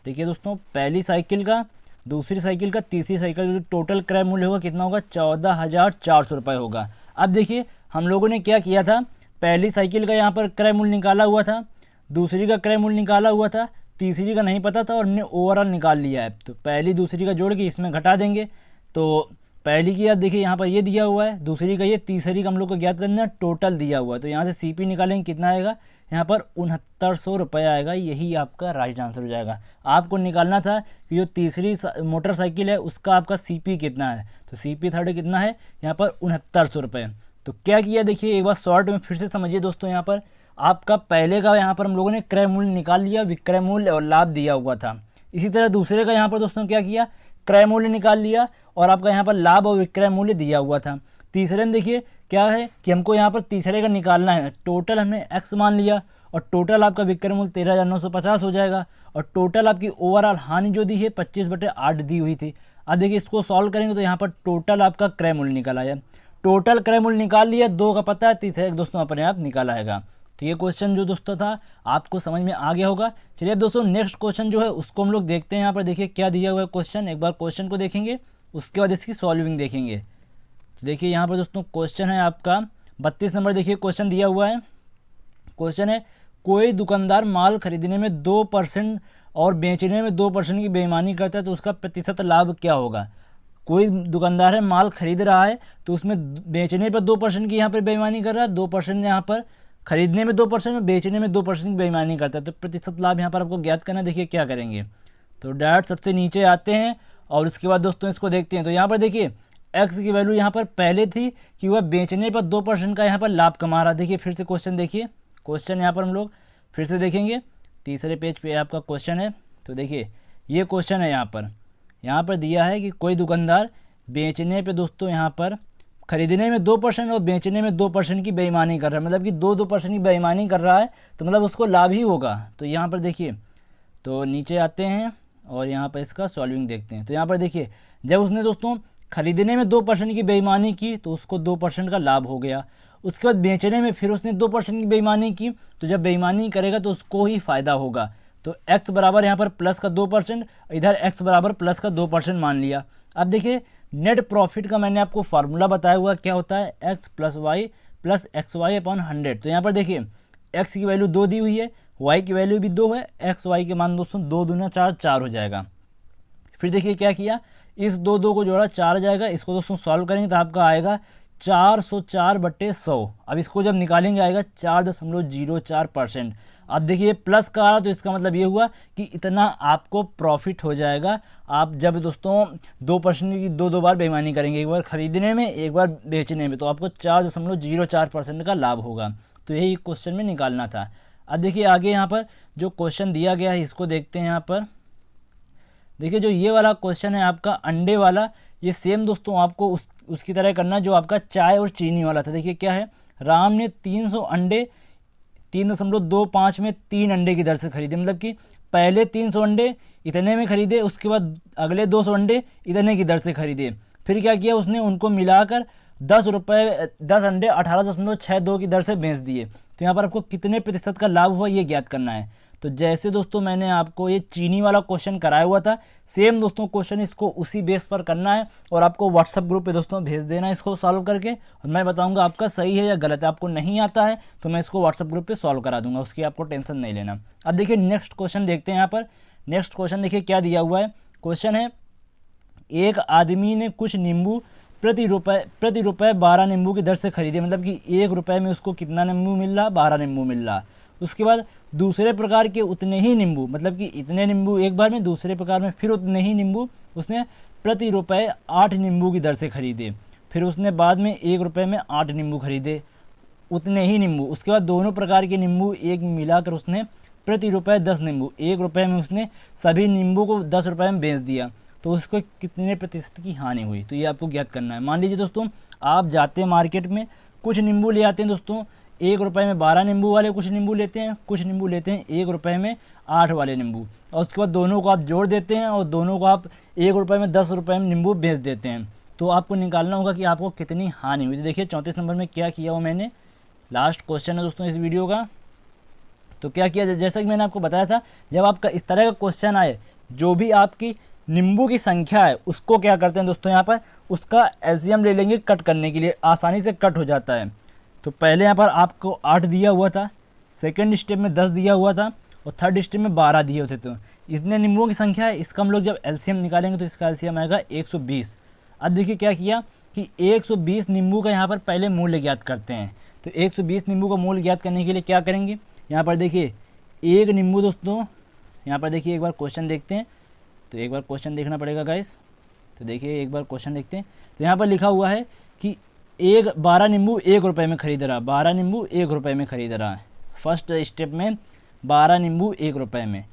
देखिए दोस्तों पहली साइकिल का, दूसरी साइकिल का, तीसरी साइकिल का जो टोटल क्रय मूल्य होगा कितना होगा 14,400 रुपये होगा। अब देखिए हम लोगों ने क्या किया था, पहली साइकिल का यहाँ पर क्रय मूल्य निकाला हुआ था, दूसरी का क्रय मूल्य निकाला हुआ था, तीसरी का नहीं पता था और हमने ओवरऑल निकाल लिया है। तो पहली दूसरी का जोड़ के इसमें घटा देंगे, तो पहली की आप देखिए यहाँ पर ये दिया हुआ है, दूसरी का ये, तीसरी का हम लोग को ज्ञात करना है, टोटल दिया हुआ है। तो यहाँ से सीपी निकालेंगे कितना आएगा, यहाँ पर 6900 रुपये आएगा। यही आपका राइट आंसर हो जाएगा। आपको निकालना था कि जो तीसरी मोटरसाइकिल है उसका आपका सीपी कितना है, तो सीपी थर्ड कितना है यहाँ पर 6900 रुपये। तो क्या किया देखिए एक बार शॉर्ट में फिर से समझिए दोस्तों, यहाँ पर आपका पहले का यहाँ पर हम लोगों ने क्रय मूल्य निकाल लिया, विक्रय मूल्य और लाभ दिया हुआ था। इसी तरह दूसरे का यहाँ पर दोस्तों क्या किया, क्रय मूल्य निकाल लिया और आपका यहाँ पर लाभ और विक्रय मूल्य दिया हुआ था। तीसरे में देखिए क्या है कि हमको यहाँ पर तीसरे का निकालना है, टोटल हमने x मान लिया और टोटल आपका विक्रय मूल्य 13,950 हो जाएगा, और टोटल आपकी ओवरऑल हानि जो दी है 25/8 दी हुई थी। अब देखिए इसको सॉल्व करेंगे तो यहाँ पर टोटल आपका क्रय मूल्य निकल आया, टोटल क्रय मूल्य निकाल लिया, 2 का पता है, तीसरा एक दोस्तों अपने आप निकाल आएगा। तो ये क्वेश्चन जो दोस्तों था आपको समझ में आ गया होगा। चलिए अब दोस्तों नेक्स्ट क्वेश्चन जो है उसको हम लोग देखते हैं। यहाँ पर देखिए क्या दिया हुआ है क्वेश्चन, एक बार क्वेश्चन को देखेंगे उसके बाद इसकी सॉल्विंग देखेंगे। तो देखिए यहाँ पर दोस्तों क्वेश्चन है आपका 32 नंबर, देखिए क्वेश्चन दिया हुआ है। क्वेश्चन है कोई दुकानदार माल खरीदने में 2% और बेचने में 2% की बेईमानी करता है तो उसका प्रतिशत लाभ क्या होगा। कोई दुकानदार है माल खरीद रहा है तो उसमें बेचने पर 2% की यहाँ पर बेईमानी कर रहा है, 2% यहाँ पर खरीदने में 2% और बेचने में 2% की बेईमानी करता है, तो प्रतिशत लाभ यहाँ पर आपको ज्ञात करना है। देखिए क्या करेंगे, तो डायरेक्ट सबसे नीचे आते हैं और उसके बाद दोस्तों इसको देखते हैं। तो यहाँ पर देखिए एक्स की वैल्यू यहाँ पर पहले थी कि वह बेचने पर 2% का यहाँ पर लाभ कमा रहा। देखिए फिर से क्वेश्चन देखिए, क्वेश्चन यहाँ पर हम लोग फिर से देखेंगे, तीसरे पेज पे आपका क्वेश्चन है। तो देखिए ये क्वेश्चन है, यहाँ पर दिया है कि कोई दुकानदार बेचने पे दोस्तों यहाँ पर खरीदने में 2% और बेचने में 2% की बेईमानी कर रहा है, मतलब कि 2% की बेईमानी कर रहा है तो मतलब उसको लाभ ही होगा। तो यहाँ पर देखिए, तो नीचे आते हैं और यहाँ पर इसका सॉल्विंग देखते हैं। तो यहाँ पर देखिए जब उसने दोस्तों खरीदने में 2% की बेईमानी की तो उसको 2% का लाभ हो गया। उसके बाद बेचने में फिर उसने 2% की बेईमानी की, तो जब बेईमानी करेगा तो उसको ही फ़ायदा होगा। तो x बराबर यहाँ पर प्लस का 2%, इधर x बराबर प्लस का 2% मान लिया। अब देखिए नेट प्रॉफिट का मैंने आपको फार्मूला बताया हुआ क्या होता है, x plus Y plus X Y upon 100। तो यहाँ पर देखिए x की वैल्यू 2 दी हुई है, y की वैल्यू भी 2 है, एक्स वाई के मान दोस्तों 2 दूना 4, 4 हो जाएगा। फिर देखिए क्या किया, इस 2 को जोड़ा 4 आ जाएगा। इसको दोस्तों सॉल्व करेंगे तो आपका आएगा 404/100। अब इसको जब निकालेंगे आएगा 4.04%। अब देखिए प्लस का आ रहा तो इसका मतलब ये हुआ कि इतना आपको प्रॉफिट हो जाएगा। आप जब दोस्तों 2% की दो बार बेईमानी करेंगे, एक बार खरीदने में एक बार बेचने में, तो आपको 4.04% का लाभ होगा। तो यही क्वेश्चन में निकालना था। अब देखिए आगे यहाँ पर जो क्वेश्चन दिया गया है इसको देखते हैं। यहाँ पर देखिए जो ये वाला क्वेश्चन है आपका अंडे वाला, ये सेम दोस्तों आपको उसकी तरह करना जो आपका चाय और चीनी वाला था। देखिए क्या है, राम ने 300 अंडे 3.25 में 3 अंडे की दर से खरीदे, मतलब कि पहले 300 अंडे इतने में खरीदे, उसके बाद अगले 200 अंडे इतने की दर से खरीदे। फिर क्या किया उसने, उनको मिलाकर 10 अंडे 18.62 की दर से बेच दिए। तो यहाँ पर आपको कितने प्रतिशत का लाभ हुआ ये ज्ञात करना है। तो जैसे दोस्तों मैंने आपको ये चीनी वाला क्वेश्चन कराया हुआ था, सेम दोस्तों क्वेश्चन इसको उसी बेस पर करना है और आपको व्हाट्सअप ग्रुप पे दोस्तों भेज देना है इसको सॉल्व करके, और मैं बताऊंगा आपका सही है या गलत है। आपको नहीं आता है तो मैं इसको व्हाट्सअप ग्रुप पे सॉल्व करा दूंगा, उसकी आपको टेंशन नहीं लेना। अब देखिए नेक्स्ट क्वेश्चन देखते हैं। यहाँ पर नेक्स्ट क्वेश्चन देखिए क्या दिया हुआ है। क्वेश्चन है एक आदमी ने कुछ नींबू प्रति रुपये 12 नींबू की दर से खरीदे, मतलब कि 1 रुपये में उसको कितना नींबू मिल रहा, 12 नींबू मिल रहा। उसके बाद दूसरे प्रकार के उतने ही नींबू, मतलब कि इतने नींबू एक बार में, दूसरे प्रकार में फिर उतने ही नींबू उसने प्रति रुपये 8 नींबू की दर से खरीदे। फिर उसने बाद में 1 रुपये में 8 नींबू खरीदे, उतने ही नींबू। उसके बाद दोनों प्रकार के नींबू एक मिलाकर उसने प्रति रुपये 10 नींबू, 1 रुपये में उसने सभी नींबू को 10 रुपये में बेच दिया। तो उसको कितने प्रतिशत की हानि हुई, तो ये आपको ज्ञात करना है। मान लीजिए दोस्तों आप जाते हैं मार्केट में, कुछ नींबू ले आते हैं दोस्तों, 1 रुपये में 12 नींबू वाले कुछ नींबू लेते हैं, कुछ नींबू लेते हैं 1 रुपये में 8 वाले नींबू, और उसके बाद दोनों को आप जोड़ देते हैं और दोनों को आप 1 रुपये में 10 रुपये में नींबू बेच देते हैं। तो आपको निकालना होगा कि आपको कितनी हानि हुई। तो देखिए 34 नंबर में क्या किया वो मैंने, लास्ट क्वेश्चन है दोस्तों इस वीडियो का। तो क्या किया, जैसा कि मैंने आपको बताया था, जब आपका इस तरह का क्वेश्चन आए, जो भी आपकी नींबू की संख्या है उसको क्या करते हैं दोस्तों, यहाँ पर उसका एलसीएम ले लेंगे कट करने के लिए, आसानी से कट हो जाता है। तो पहले यहाँ पर आपको 8 दिया हुआ था, सेकंड स्टेप में 10 दिया हुआ था और थर्ड स्टेप में 12 दिए होते। तो इतने नींबुओं की संख्या है, इसका हम लोग जब एलसीएम निकालेंगे तो इसका एलसीएम आएगा 120। अब देखिए क्या किया कि 120 नींबू का यहाँ पर पहले मूल्य ज्ञात करते हैं। तो 120 नींबू का मूल्य ज्ञात करने के लिए क्या करेंगे, यहाँ पर देखिए एक नींबू दोस्तों, यहाँ पर देखिए एक बार क्वेश्चन देखते हैं। तो एक बार क्वेश्चन देखना पड़ेगा गाइस। तो देखिए एक बार क्वेश्चन देखते हैं। तो यहाँ पर लिखा हुआ है कि 12 नींबू 1 रुपये में खरीद रहा, 12 नींबू 1 रुपये में खरीद रहा है। फर्स्ट स्टेप में 12 नींबू 1 रुपये में,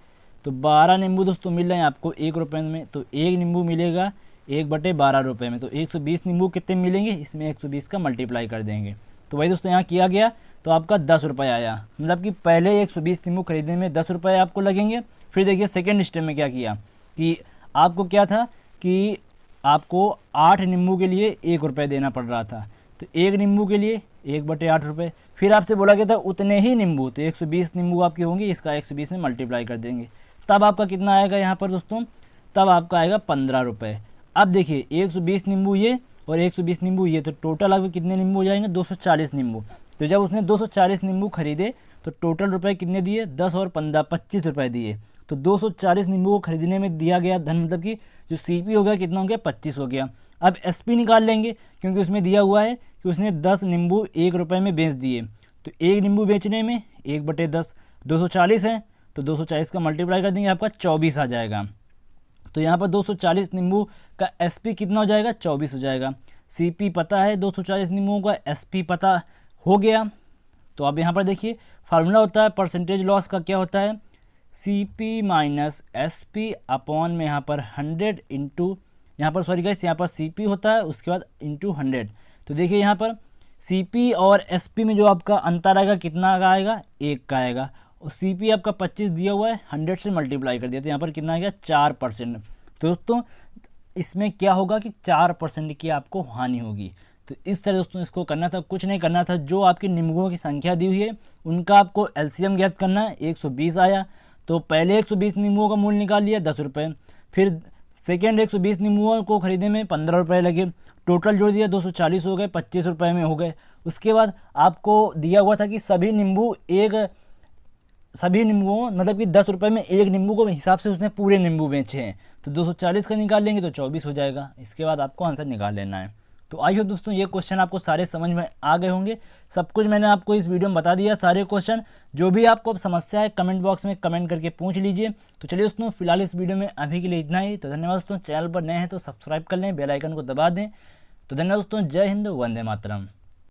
तो 12 नींबू दोस्तों मिल रहे हैं आपको 1 रुपये में, तो 1 नींबू मिलेगा 1/12 रुपये में। तो 120 नींबू कितने मिलेंगे, इसमें 120 का मल्टीप्लाई कर देंगे। तो वही दोस्तों यहाँ किया गया, तो आपका 10 रुपये आया, मतलब कि पहले 120 नींबू खरीदने में 10 रुपये आपको लगेंगे। फिर देखिए सेकेंड स्टेप में क्या किया कि आपको क्या था कि आपको 8 नींबू के लिए 1 रुपये देना पड़ रहा था। तो 1 नींबू के लिए 1/8 रुपये। फिर आपसे बोला गया था उतने ही नींबू, तो 120 नींबू आपके होंगे, इसका 120 में मल्टीप्लाई कर देंगे, तब आपका कितना आएगा यहाँ पर दोस्तों, तब आपका आएगा 15 रुपये। अब देखिए 120 नींबू ये और 120 नींबू ये, तो टोटल आपके कितने नींबू हो जाएंगे, 240 नींबू। तो जब उसने 240 नींबू खरीदे तो टोटल रुपए कितने दिए, 10 और 15 25 रुपये दिए। तो 240 नींबू को खरीदने में दिया गया धन, मतलब कि जो सीपी हो गया कितना हो गया, 25 हो गया। अब एसपी निकाल लेंगे, क्योंकि उसमें दिया हुआ है कि उसने 10 नींबू 1 रुपये में बेच दिए। तो 1 नींबू बेचने में 1/10, 240 है, तो 240 का मल्टीप्लाई कर देंगे, आपका 24 आ जाएगा। तो यहाँ पर 240 नींबू का एसपी कितना हो जाएगा, 24 हो जाएगा। सीपी पता है 240 नींबुओं का, एसपी पता हो गया। तो अब यहाँ पर देखिए फार्मूला होता है परसेंटेज लॉस का, क्या होता है, सीपी माइनस एसपी अपॉन में यहाँ पर 100 इंटू, यहाँ पर सॉरी गाइस, यहाँ पर सीपी होता है उसके बाद इंटू 100। तो देखिए यहाँ पर सीपी और एसपी में जो आपका अंतर आएगा कितना का आएगा, 1 का आएगा। और सीपी आपका 25 दिया हुआ है, 100 से मल्टीप्लाई कर दिया, तो यहाँ पर कितना आएगा, 4%। तो दोस्तों इसमें क्या होगा कि 4% की आपको हानि होगी। तो इस तरह दोस्तों इसको करना था, कुछ नहीं करना था, जो आपकी नींबुओं की संख्या दी हुई है उनका आपको एलसीएम ज्ञात करना है। 120 आया तो पहले 120 नींबुओं का मूल्य निकाल लिया 10 रुपये, फिर सेकेंड 120 नींबुओं को खरीदने में 15 रुपये लगे, टोटल जोड़ दिया 240 हो गए, 25 रुपये में हो गए। उसके बाद आपको दिया हुआ था कि सभी नींबुओं मतलब कि 10 रुपये में 1 नींबू को हिसाब से उसने पूरे नींबू बेचे हैं। तो 240 का निकाल लेंगे तो 24 हो जाएगा। इसके बाद आपको आंसर निकाल लेना है। तो आई होप दोस्तों ये क्वेश्चन आपको सारे समझ में आ गए होंगे। सब कुछ मैंने आपको इस वीडियो में बता दिया, सारे क्वेश्चन। जो भी आपको समस्या है कमेंट बॉक्स में कमेंट करके पूछ लीजिए। तो चलिए दोस्तों फिलहाल इस वीडियो में अभी के लिए इतना ही। तो धन्यवाद दोस्तों, चैनल पर नए हैं तो सब्सक्राइब कर लें, बेल आइकन को दबा दें। तो धन्यवाद दोस्तों, जय हिंद, वंदे मातरम।